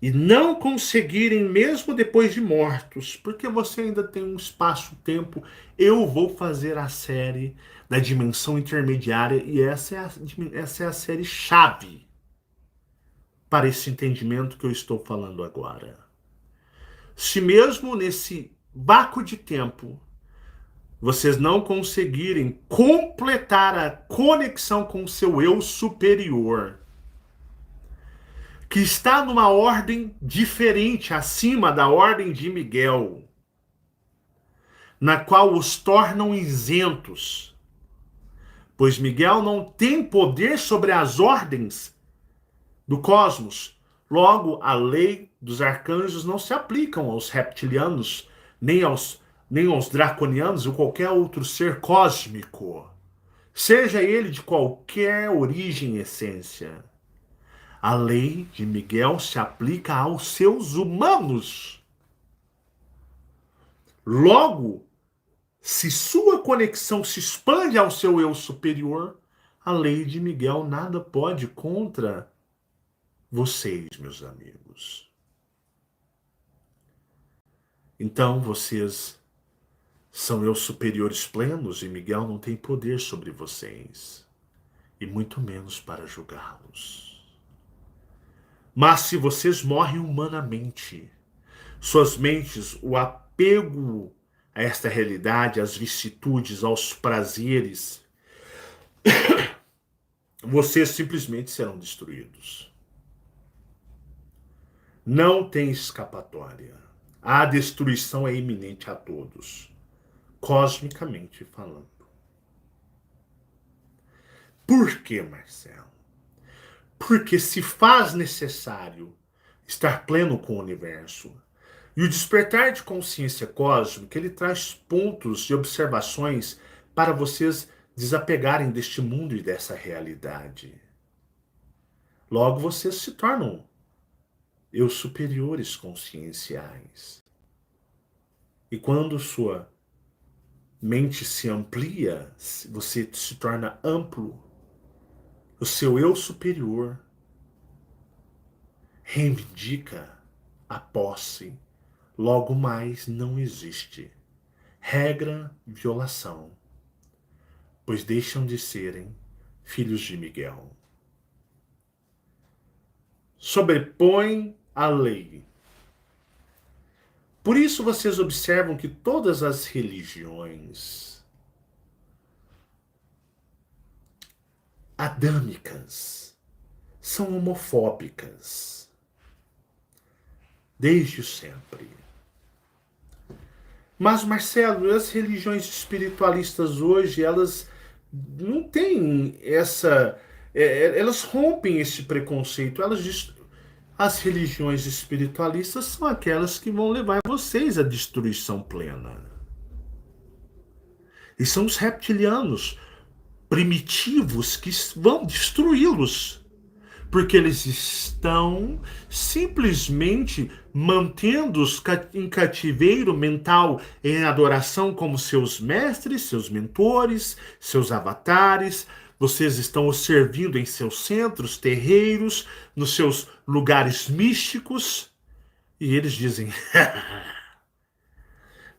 Speaker 1: e não conseguirem, mesmo depois de mortos, porque você ainda tem um espaço-tempo, eu vou fazer a série da dimensão intermediária e essa é a série chave para esse entendimento que eu estou falando agora. Se mesmo nesse vácuo de tempo vocês não conseguirem completar a conexão com o seu eu superior, que está numa ordem diferente, acima da ordem de Miguel, na qual os tornam isentos, pois Miguel não tem poder sobre as ordens do cosmos. Logo, a lei dos arcanjos não se aplicam aos reptilianos, nem aos draconianos ou qualquer outro ser cósmico, seja ele de qualquer origem e essência. A lei de Miguel se aplica aos seus humanos. Logo, se sua conexão se expande ao seu eu superior, a lei de Miguel nada pode contra vocês, meus amigos. Então, vocês são eus superiores plenos e Miguel não tem poder sobre vocês, e muito menos para julgá-los. Mas se vocês morrem humanamente, suas mentes, o apego a esta realidade, às vicissitudes, aos prazeres, vocês simplesmente serão destruídos. Não tem escapatória. A destruição é iminente a todos, cosmicamente falando. Por que, Marcelo? Porque se faz necessário estar pleno com o universo. E o despertar de consciência cósmica, ele traz pontos de observações para vocês desapegarem deste mundo e dessa realidade. Logo, vocês se tornam eus superiores conscienciais. E quando sua mente se amplia, você se torna amplo, o seu eu superior reivindica a posse. Logo mais não existe regra, violação, pois deixam de serem filhos de Miguel. Sobrepõe a lei. Por isso vocês observam que todas as religiões adâmicas são homofóbicas, desde sempre. Mas, Marcelo, as religiões espiritualistas hoje, elas não têm essa... elas rompem esse preconceito. As religiões espiritualistas são aquelas que vão levar vocês à destruição plena. E são os reptilianos primitivos que vão destruí-los, porque eles estão simplesmente mantendo-os em cativeiro mental, em adoração como seus mestres, seus mentores, seus avatares. Vocês estão os servindo em seus centros, terreiros, nos seus lugares místicos, e eles dizem: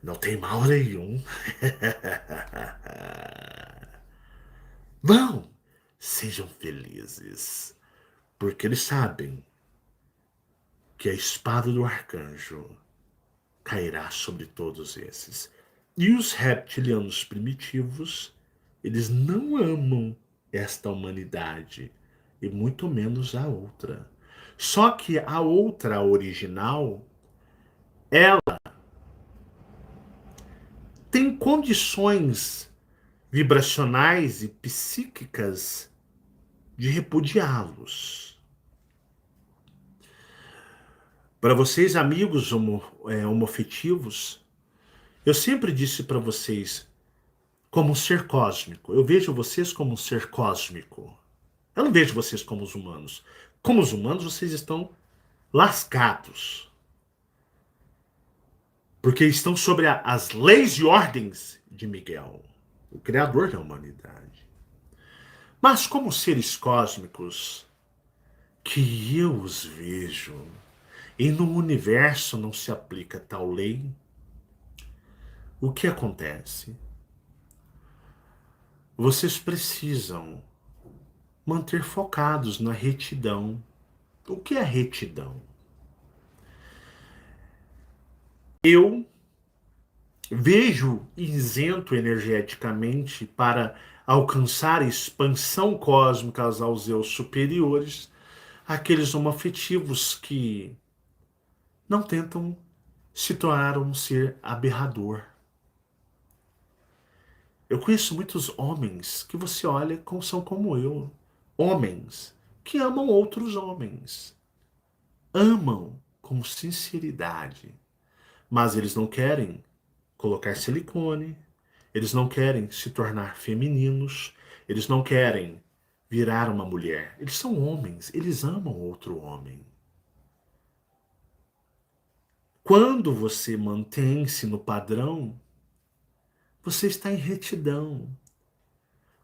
Speaker 1: não tem mal nenhum. Vão, sejam felizes. Porque eles sabem que a espada do arcanjo cairá sobre todos esses. E os reptilianos primitivos, eles não amam esta humanidade, e muito menos a outra. Só que a outra, a original, ela tem condições vibracionais e psíquicas de repudiá-los. Para vocês, amigos homoafetivos, eu sempre disse para vocês, como um ser cósmico. Eu vejo vocês como um ser cósmico. Eu não vejo vocês como os humanos. Como os humanos, vocês estão lascados. Porque estão sobre as leis e ordens de Miguel, o Criador da humanidade. Mas como seres cósmicos, que eu os vejo, e no universo não se aplica tal lei, o que acontece? Vocês precisam manter focados na retidão. O que é retidão? Eu vejo isento energeticamente para alcançar expansão cósmica aos eu superiores, aqueles homoafetivos que não tentam se tornar um ser aberrador. Eu conheço muitos homens que você olha como são como eu. Homens que amam outros homens. Amam com sinceridade. Mas eles não querem colocar silicone, eles não querem se tornar femininos, eles não querem virar uma mulher. Eles são homens, eles amam outro homem. Quando você mantém-se no padrão, você está em retidão.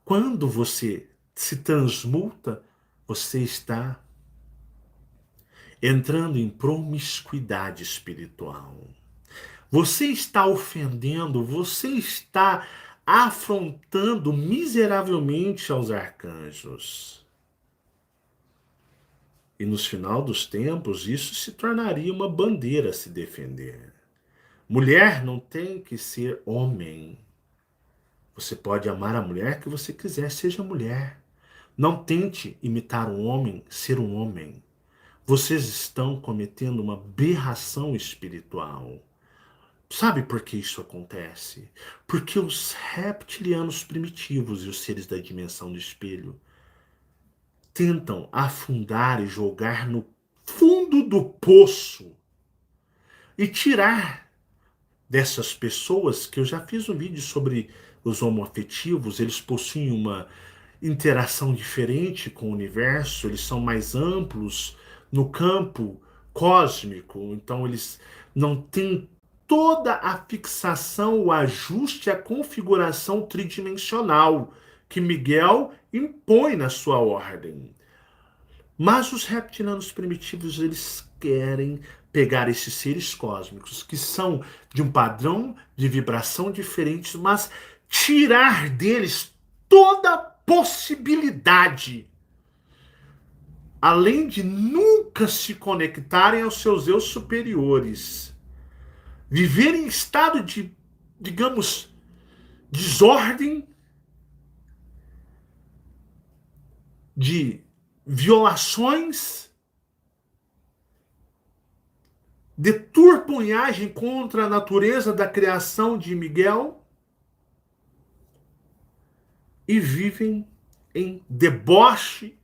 Speaker 1: Quando você se transmuta, você está entrando em promiscuidade espiritual. Você está ofendendo, você está afrontando miseravelmente aos arcanjos. E nos final dos tempos, isso se tornaria uma bandeira a se defender. Mulher não tem que ser homem. Você pode amar a mulher que você quiser, seja mulher. Não tente imitar um homem, ser um homem. Vocês estão cometendo uma aberração espiritual. Sabe por que isso acontece? Porque os reptilianos primitivos e os seres da dimensão do espelho tentam afundar e jogar no fundo do poço e tirar dessas pessoas, que eu já fiz um vídeo sobre os homoafetivos, eles possuem uma interação diferente com o universo, eles são mais amplos no campo cósmico, então eles não têm toda a fixação, o ajuste, a configuração tridimensional que Miguel impõe na sua ordem. Mas os reptilianos primitivos, eles querem pegar esses seres cósmicos, que são de um padrão de vibração diferente, mas tirar deles toda a possibilidade, além de nunca se conectarem aos seus eu superiores, viver em estado de, digamos, desordem, de violações, deturpam e agem contra a natureza da criação de Miguel e vivem em deboche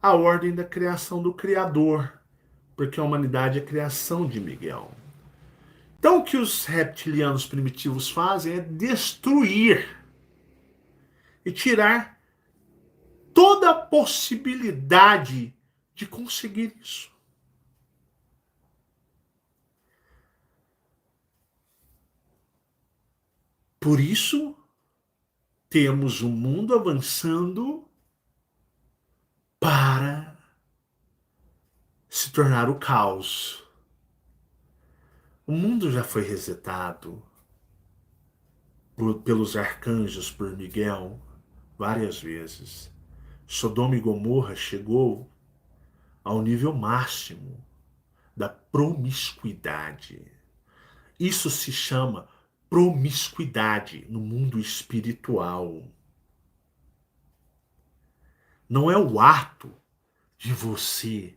Speaker 1: à ordem da criação do Criador, porque a humanidade é a criação de Miguel. Então o que os reptilianos primitivos fazem é destruir e tirar toda a possibilidade de conseguir isso. Por isso, temos o mundo avançando para se tornar o caos. O mundo já foi resetado pelos arcanjos, por Miguel, várias vezes. Sodoma e Gomorra chegou ao nível máximo da promiscuidade. Isso se chama promiscuidade no mundo espiritual. Não é o ato de você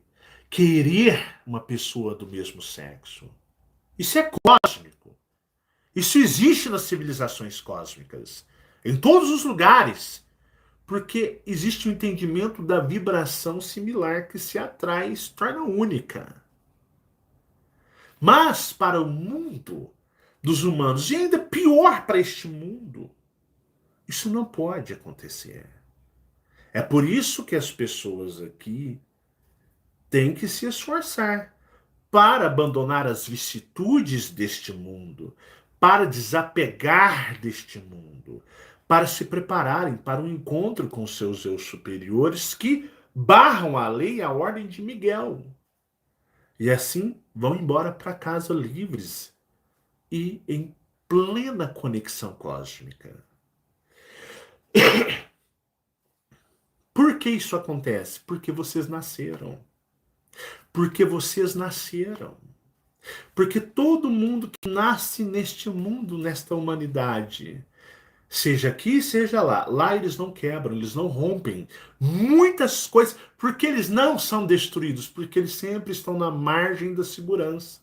Speaker 1: querer uma pessoa do mesmo sexo. Isso é cósmico. Isso existe nas civilizações cósmicas, em todos os lugares, porque existe um entendimento da vibração similar que se atrai e se torna única. Mas para o mundo dos humanos, e ainda pior para este mundo, isso não pode acontecer. É por isso que as pessoas aqui têm que se esforçar para abandonar as vicissitudes deste mundo, para desapegar deste mundo, para se prepararem para um encontro com seus eu superiores que barram a lei e a ordem de Miguel. E assim vão embora para casa livres e em plena conexão cósmica. Por que isso acontece? Porque vocês nasceram. Porque vocês nasceram. Porque todo mundo que nasce neste mundo, nesta humanidade, seja aqui, seja lá, lá eles não quebram, eles não rompem muitas coisas, porque eles não são destruídos, porque eles sempre estão na margem da segurança.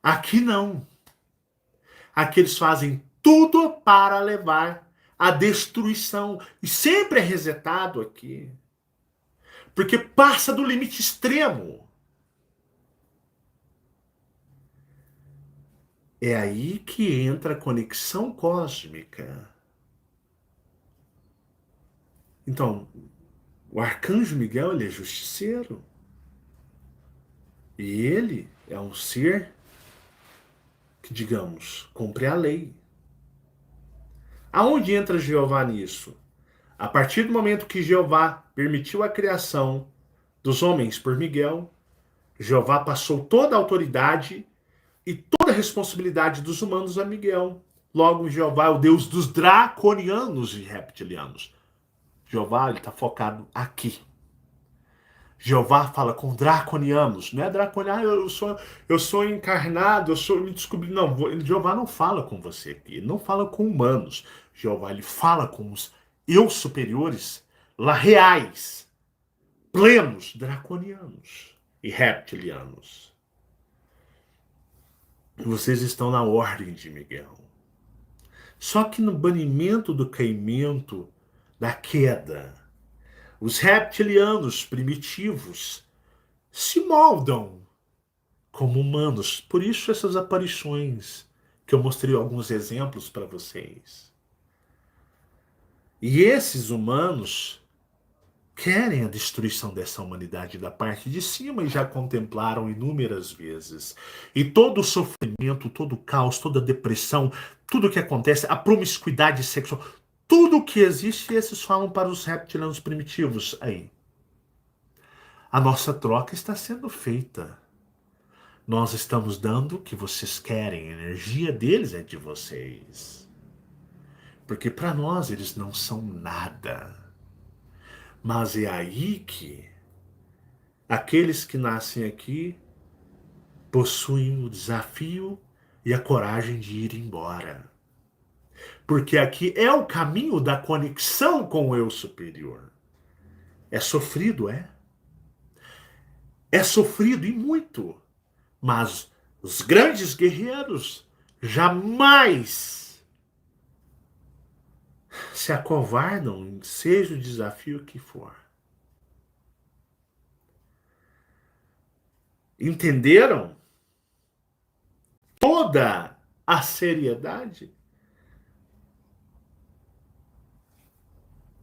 Speaker 1: Aqui não. Aqui eles fazem tudo para levar à destruição. E sempre é resetado aqui. Porque passa do limite extremo. É aí que entra a conexão cósmica. Então, o arcanjo Miguel, ele é justiceiro. E ele é um ser que, digamos, cumpre a lei. Aonde entra Jeová nisso? A partir do momento que Jeová permitiu a criação dos homens por Miguel, Jeová passou toda a autoridade e toda a responsabilidade dos humanos a Miguel. Logo, Jeová é o Deus dos draconianos e reptilianos. Jeová está focado aqui. Jeová fala com draconianos, não é draconiano, eu sou encarnado, eu sou me descobri. Não, Jeová não fala com você aqui, ele não fala com humanos. Jeová ele fala com os eu superiores, lá reais, plenos, draconianos e reptilianos. Vocês estão na ordem de Miguel. Só que no banimento do caimento, da queda, os reptilianos primitivos se moldam como humanos. Por isso essas aparições que eu mostrei alguns exemplos para vocês. E esses humanos querem a destruição dessa humanidade da parte de cima e já contemplaram inúmeras vezes. E todo o sofrimento, todo o caos, toda a depressão, tudo o que acontece, a promiscuidade sexual, tudo o que existe, esses falam para os reptilianos primitivos. Aí, a nossa troca está sendo feita. Nós estamos dando o que vocês querem, a energia deles é de vocês. Porque para nós eles não são nada. Mas é aí que aqueles que nascem aqui possuem o desafio e a coragem de ir embora. Porque aqui é o caminho da conexão com o eu superior. É sofrido, é? É sofrido e muito. Mas os grandes guerreiros jamais se acovardam, seja o desafio que for. Entenderam toda a seriedade?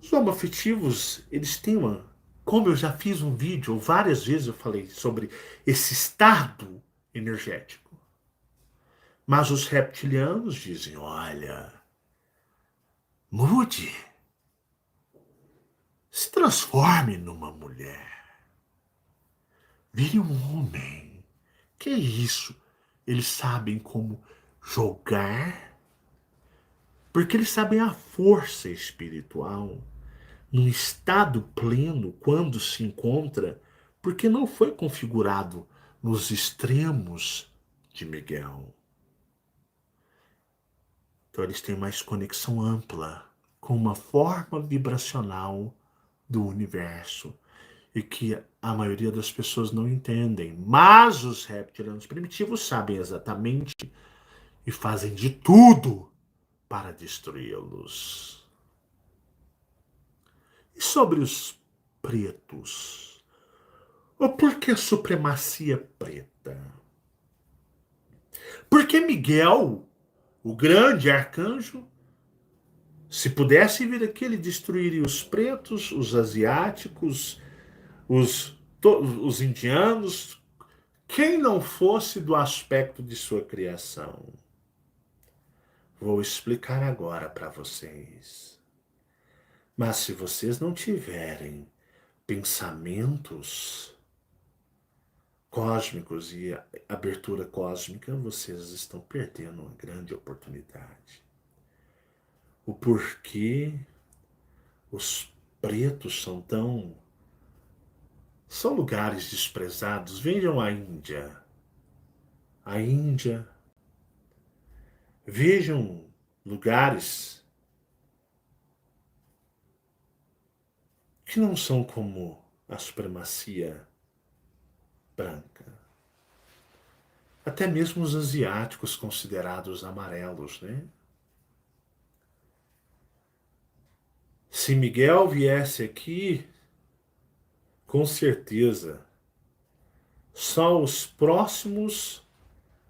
Speaker 1: Os homoafetivos, eles têm uma... Como eu já fiz um vídeo, várias vezes eu falei sobre esse estado energético. Mas os reptilianos dizem, olha, mude, se transforme numa mulher, vire um homem. Que é isso? Eles sabem como jogar, porque eles sabem a força espiritual num estado pleno quando se encontra, porque não foi configurado nos extremos de Miguel. Então eles têm mais conexão ampla com uma forma vibracional do universo e que a maioria das pessoas não entendem. Mas os reptilianos primitivos sabem exatamente e fazem de tudo para destruí-los. E sobre os pretos? Ou por que a supremacia preta? Porque Miguel, o grande arcanjo, se pudesse vir aqui, ele destruiria os pretos, os asiáticos, os indianos, quem não fosse do aspecto de sua criação. Vou explicar agora para vocês. Mas se vocês não tiverem pensamentos cósmicos e abertura cósmica, vocês estão perdendo uma grande oportunidade. O porquê os pretos são lugares desprezados. Vejam a Índia. A Índia. Vejam lugares que não são como a supremacia branca. Até mesmo os asiáticos considerados amarelos, né? Se Miguel viesse aqui, com certeza, só os próximos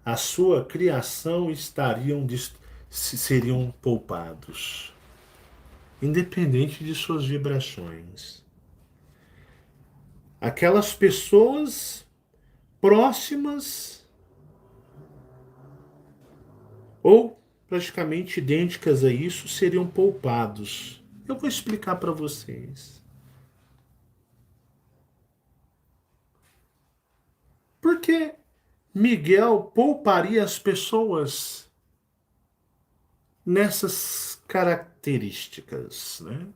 Speaker 1: à sua criação seriam poupados, independente de suas vibrações. Aquelas pessoas próximas ou praticamente idênticas a isso seriam poupados. Eu vou explicar para vocês. Por que Miguel pouparia as pessoas nessas características, né?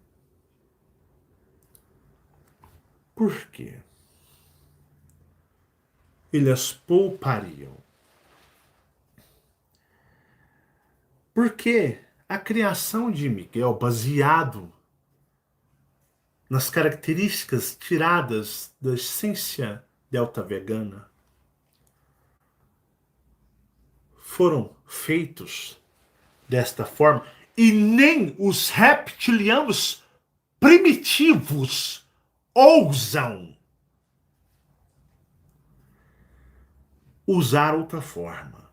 Speaker 1: Por quê? Ele as poupariam. Porque a criação de Miguel, baseado nas características tiradas da essência delta vegana, foram feitos desta forma e nem os reptilianos primitivos ousam usar outra forma.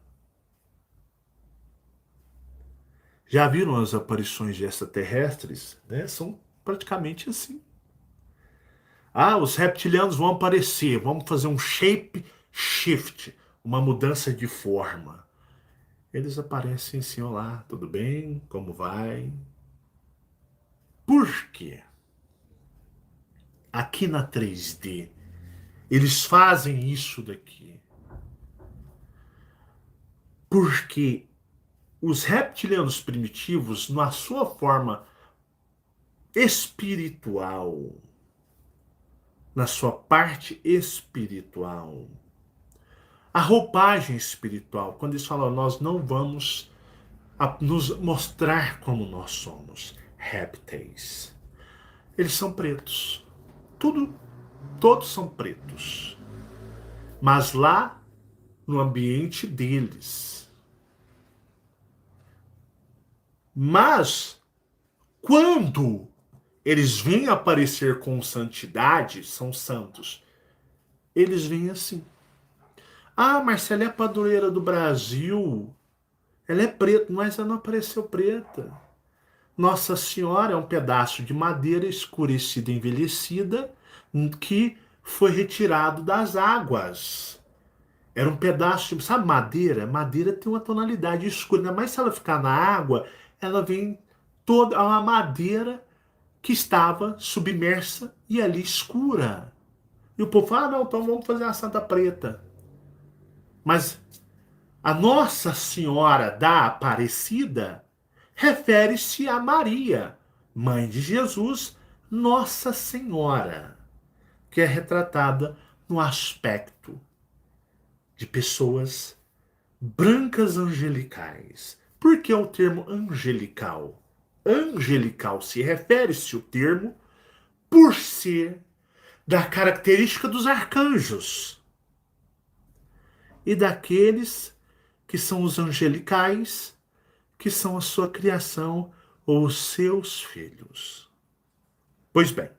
Speaker 1: Já viram as aparições de extraterrestres? Né? São praticamente assim. Ah, os reptilianos vão aparecer, vamos fazer um shape shift, uma mudança de forma. Eles aparecem assim, olá, tudo bem? Como vai? Por quê? Aqui na 3D, eles fazem isso daqui. Porque os reptilianos primitivos, na sua forma espiritual, na sua parte espiritual, a roupagem espiritual, quando eles falam, nós não vamos nos mostrar como nós somos, répteis. Eles são pretos. Todos são pretos. Mas lá, no ambiente deles. Mas, quando eles vêm aparecer com santidade, são santos, eles vêm assim. Ah, Marcela é a padroeira do Brasil. Ela é preta, mas ela não apareceu preta. Nossa Senhora é um pedaço de madeira escurecida, envelhecida, que foi retirado das águas. Era um pedaço de, sabe, madeira? Madeira tem uma tonalidade escura, ainda mais se ela ficar na água, ela vem toda uma madeira que estava submersa e ali escura. E o povo fala, ah, não, então vamos fazer a Santa Preta. Mas a Nossa Senhora da Aparecida refere-se a Maria, mãe de Jesus, Nossa Senhora, que é retratada no aspecto de pessoas brancas angelicais. Por que o termo angelical? Angelical se refere-se o termo por ser da característica dos arcanjos e daqueles que são os angelicais, que são a sua criação ou os seus filhos. Pois bem,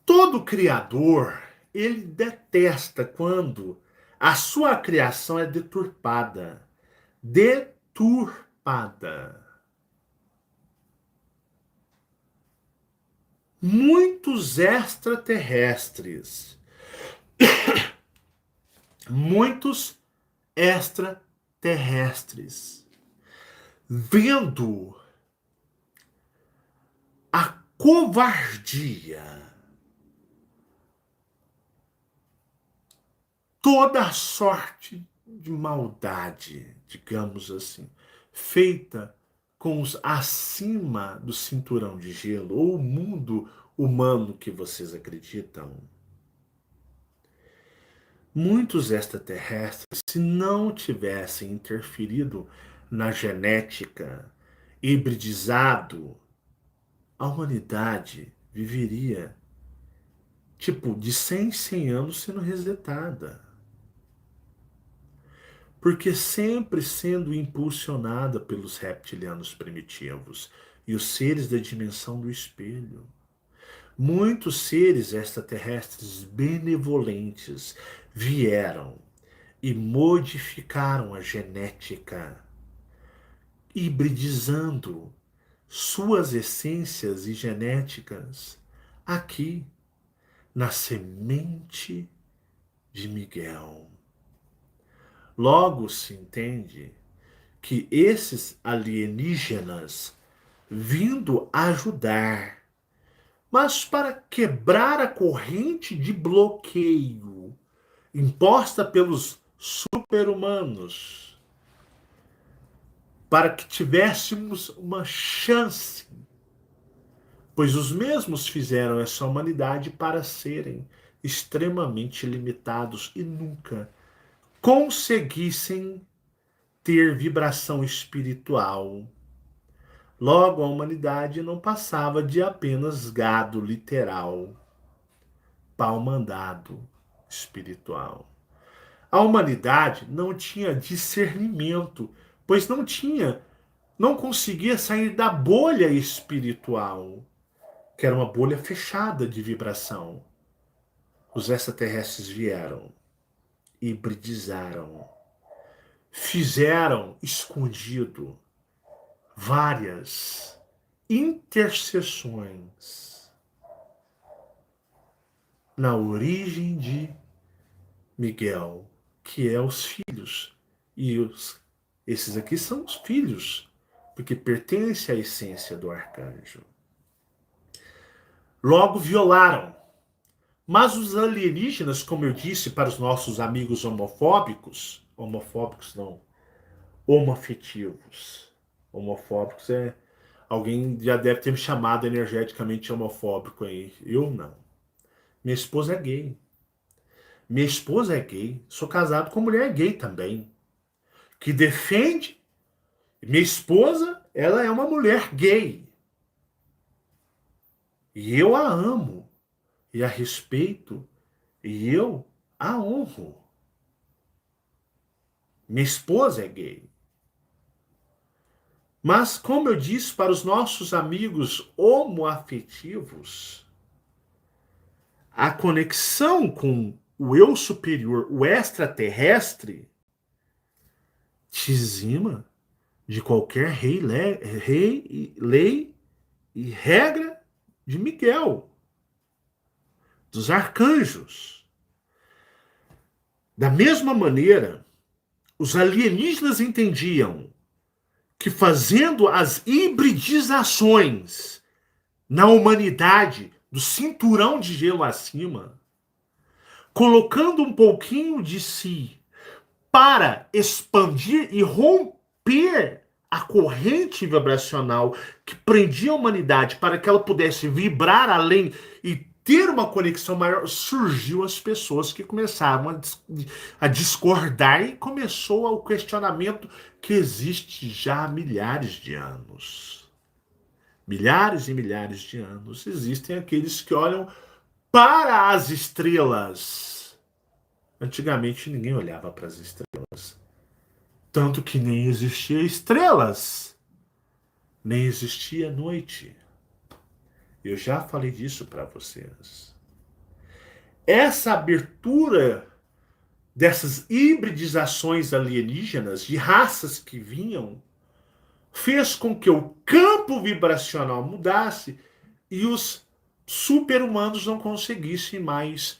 Speaker 1: todo criador, ele detesta quando a sua criação é deturpada. Deturpada. Muitos extraterrestres, muitos extraterrestres, vendo a covardia, toda a sorte de maldade, digamos assim, feita com os acima do cinturão de gelo, ou o mundo humano que vocês acreditam. Muitos extraterrestres, se não tivessem interferido na genética, hibridizado, a humanidade viveria tipo de 100 em 100 anos sendo resetada. Porque sempre sendo impulsionada pelos reptilianos primitivos e os seres da dimensão do espelho. Muitos seres extraterrestres benevolentes vieram e modificaram a genética, hibridizando suas essências e genéticas aqui, na semente de Miguel. Logo se entende que esses alienígenas vindo ajudar, mas para quebrar a corrente de bloqueio imposta pelos super-humanos, para que tivéssemos uma chance, pois os mesmos fizeram essa humanidade para serem extremamente limitados e nunca conseguissem ter vibração espiritual. Logo, a humanidade não passava de apenas gado literal, pau mandado espiritual. A humanidade não tinha discernimento, pois não conseguia sair da bolha espiritual, que era uma bolha fechada de vibração. Os extraterrestres vieram, hibridizaram, fizeram escondido várias intercessões na origem de Miguel, que é os filhos. E esses aqui são os filhos, porque pertence à essência do arcanjo. Logo violaram. Mas os alienígenas, como eu disse para os nossos amigos homofóbicos não, homoafetivos. Homofóbicos é... Alguém já deve ter me chamado energeticamente homofóbico aí. Eu não. Minha esposa é gay. Minha esposa é gay. Sou casado com mulher gay também. Que defende... Minha esposa, ela é uma mulher gay. E eu a amo. E a respeito, e eu a honro. Minha esposa é gay. Mas, como eu disse para os nossos amigos homoafetivos, a conexão com o eu superior, o extraterrestre, te exima de qualquer lei e regra de Miguel, dos arcanjos. Da mesma maneira, os alienígenas entendiam que fazendo as hibridizações na humanidade, do cinturão de gelo acima, colocando um pouquinho de si para expandir e romper a corrente vibracional que prendia a humanidade para que ela pudesse vibrar além e ter uma conexão maior, surgiu as pessoas que começaram a discordar e começou o questionamento que existe já há milhares de anos. Milhares e milhares de anos existem aqueles que olham para as estrelas. Antigamente ninguém olhava para as estrelas. Tanto que nem existia estrelas, nem existia noite. Eu já falei disso para vocês. Essa abertura dessas hibridizações alienígenas de raças que vinham fez com que o campo vibracional mudasse e os super-humanos não conseguissem mais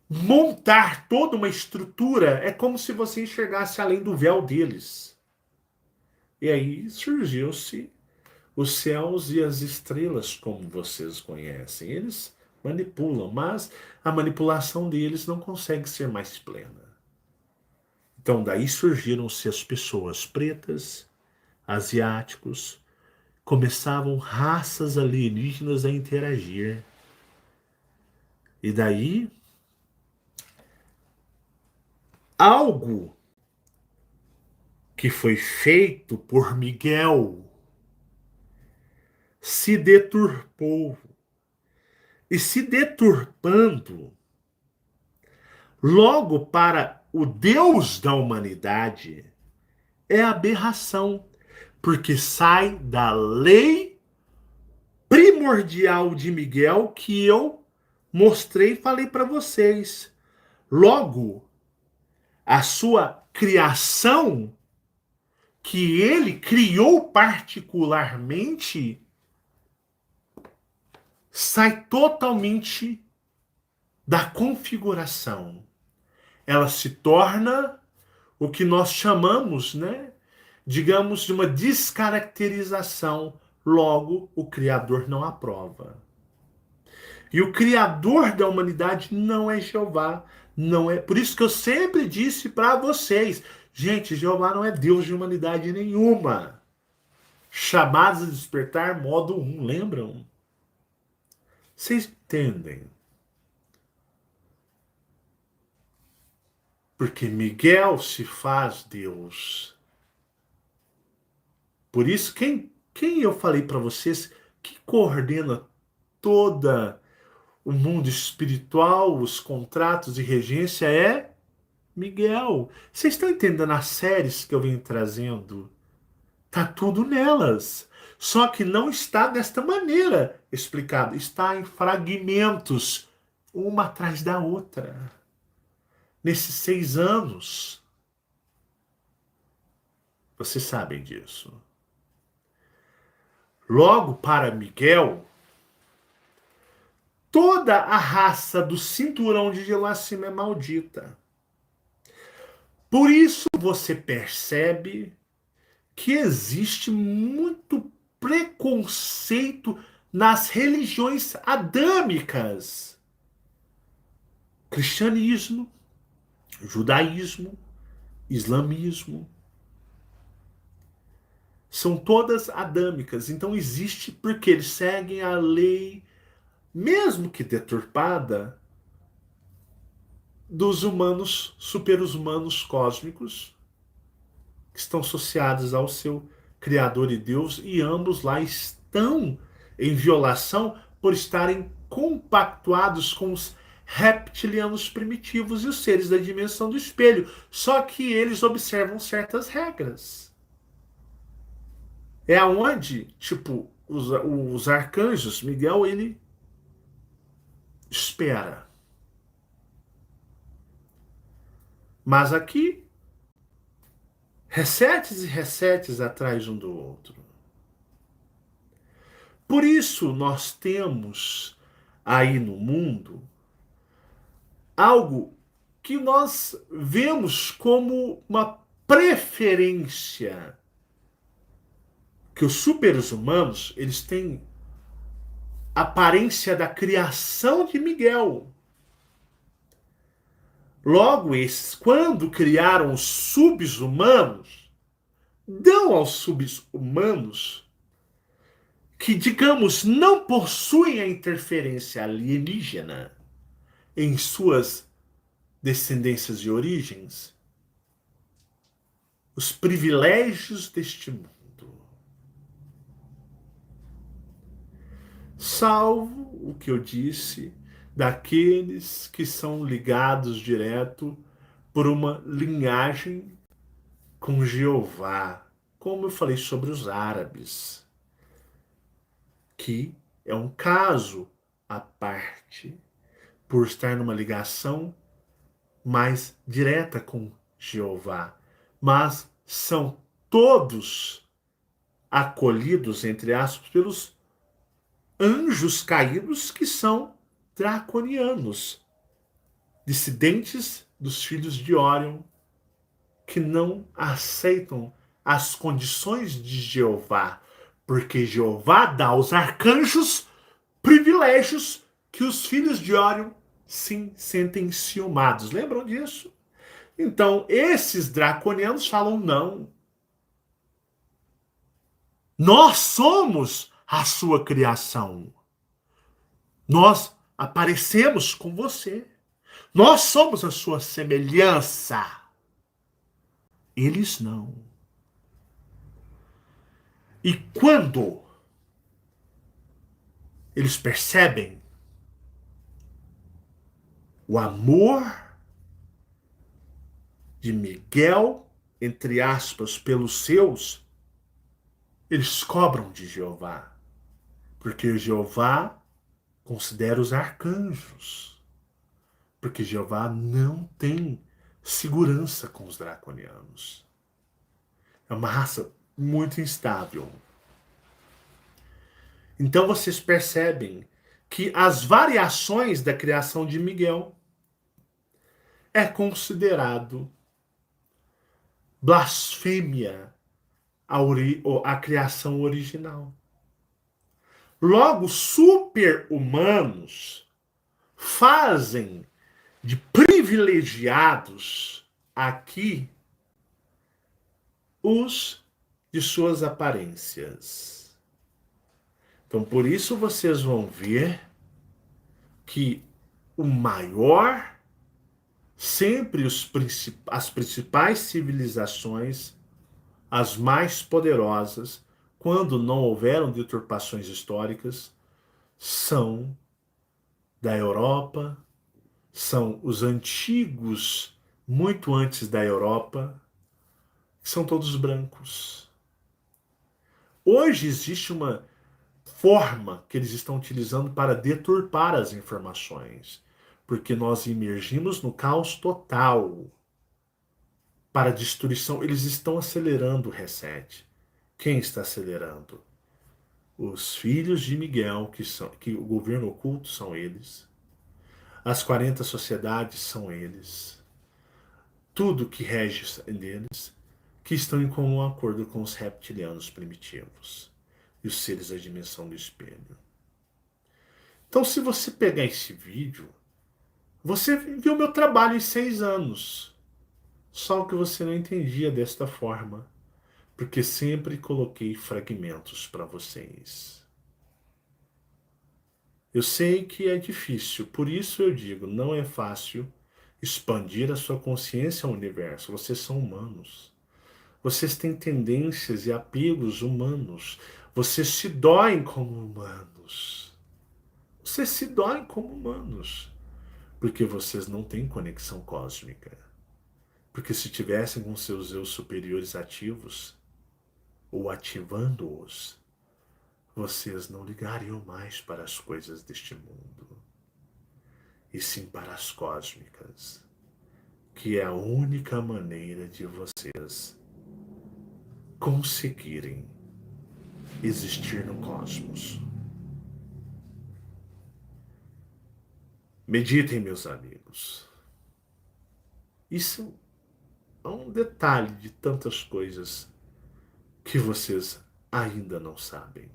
Speaker 1: montar toda uma estrutura. É como se você enxergasse além do véu deles. E aí surgiu-se os céus e as estrelas, como vocês conhecem. Eles manipulam, mas a manipulação deles não consegue ser mais plena. Então daí surgiram-se as pessoas pretas, asiáticos, começavam raças alienígenas a interagir. E daí algo que foi feito por Miguel se deturpou. E se deturpando, logo para o Deus da humanidade, é aberração, porque sai da lei primordial de Miguel que eu mostrei e falei para vocês. Logo, a sua criação, que ele criou particularmente, sai totalmente da configuração. Ela se torna o que nós chamamos, né, digamos, de uma descaracterização. Logo, o Criador não aprova. E o Criador da humanidade não é Jeová. Não é. Por isso que eu sempre disse para vocês, gente, Jeová não é Deus de humanidade nenhuma. Chamados a despertar, modo 1, lembram? Vocês entendem? Porque Miguel se faz Deus. Por isso, quem eu falei para vocês que coordena toda o mundo espiritual, os contratos de regência é Miguel. Vocês estão entendendo as séries que eu venho trazendo? Tá tudo nelas. Só que não está desta maneira explicado. Está em fragmentos, uma atrás da outra. Nesses 6 anos. Vocês sabem disso. Logo para Miguel, toda a raça do cinturão de gelo acima é maldita. Por isso você percebe que existe muito preconceito nas religiões adâmicas. Cristianismo, judaísmo, islamismo. São todas adâmicas. Então existe porque eles seguem a lei, mesmo que deturpada, dos humanos, super-humanos cósmicos, que estão associados ao seu Criador e Deus, e ambos lá estão em violação por estarem compactuados com os reptilianos primitivos e os seres da dimensão do espelho. Só que eles observam certas regras. É aonde, tipo, os arcanjos, Miguel, ele espera. Mas aqui, resetes e resetes atrás um do outro. Por isso nós temos aí no mundo algo que nós vemos como uma preferência, que os super-humanos, eles têm aparência da criação de Miguel. Logo, esses, quando criaram os subhumanos, dão aos subhumanos que, digamos, não possuem a interferência alienígena em suas descendências e origens, os privilégios deste mundo, salvo o que eu disse daqueles que são ligados direto por uma linhagem com Jeová, como eu falei sobre os árabes, que é um caso à parte, por estar numa ligação mais direta com Jeová, mas são todos acolhidos, entre aspas, pelos anjos caídos que são draconianos, dissidentes dos filhos de Órion, que não aceitam as condições de Jeová, porque Jeová dá aos arcanjos privilégios que os filhos de Órion sim sentem ciumados. Lembram disso? Então, esses draconianos falam não. Nós somos a sua criação. Nós aparecemos com você. Nós somos a sua semelhança. Eles não. E quando eles percebem o amor de Miguel, entre aspas, pelos seus, eles cobram de Jeová. Porque Jeová considera os arcanjos. Porque Jeová não tem segurança com os draconianos. É uma raça muito instável. Então vocês percebem que as variações da criação de Miguel é considerado blasfêmia à criação original. Logo, super-humanos fazem de privilegiados aqui os de suas aparências. Então, por isso vocês vão ver que o maior, sempre as principais civilizações, as mais poderosas, quando não houveram deturpações históricas, são da Europa, são os antigos, muito antes da Europa, que são todos brancos. Hoje existe uma forma que eles estão utilizando para deturpar as informações, porque nós emergimos no caos total para a destruição. Eles estão acelerando o reset. Quem está acelerando? Os filhos de Miguel, que o governo oculto são eles. As 40 sociedades são eles. Tudo que rege deles, que estão em comum acordo com os reptilianos primitivos e os seres da dimensão do espelho. Então, se você pegar esse vídeo, você viu meu trabalho em 6 anos. Só que você não entendia desta forma, porque sempre coloquei fragmentos para vocês. Eu sei que é difícil, por isso eu digo, não é fácil expandir a sua consciência ao universo. Vocês são humanos. Vocês têm tendências e apegos humanos. Vocês se doem como humanos. Vocês se doem como humanos. Porque vocês não têm conexão cósmica. Porque se tivessem com seus eu superiores ativos, ou ativando-os, vocês não ligariam mais para as coisas deste mundo, e sim para as cósmicas, que é a única maneira de vocês conseguirem existir no cosmos. Meditem, meus amigos. Isso é um detalhe de tantas coisas que vocês ainda não sabem.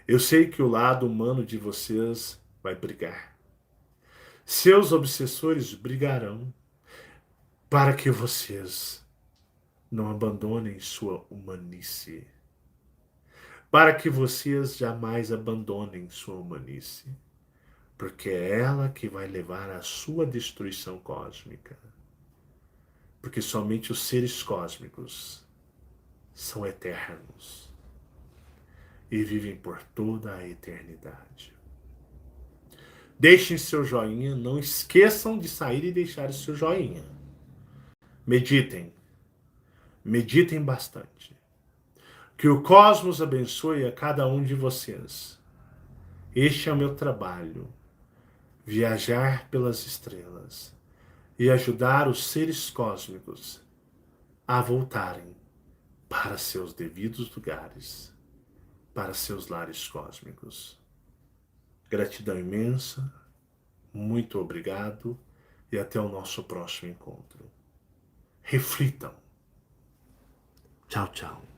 Speaker 1: Eu sei que o lado humano de vocês vai brigar. Seus obsessores brigarão para que vocês não abandonem sua humanice. para que vocês jamais abandonem sua humanice, porque é ela que vai levar à sua destruição cósmica. Porque somente os seres cósmicos são eternos e vivem por toda a eternidade. Deixem seu joinha, não esqueçam de sair e deixar o seu joinha. Meditem, meditem bastante. Que o cosmos abençoe a cada um de vocês. Este é o meu trabalho, viajar pelas estrelas e ajudar os seres cósmicos a voltarem para seus devidos lugares, para seus lares cósmicos. Gratidão imensa, muito obrigado e até o nosso próximo encontro. Reflitam. Tchau, tchau.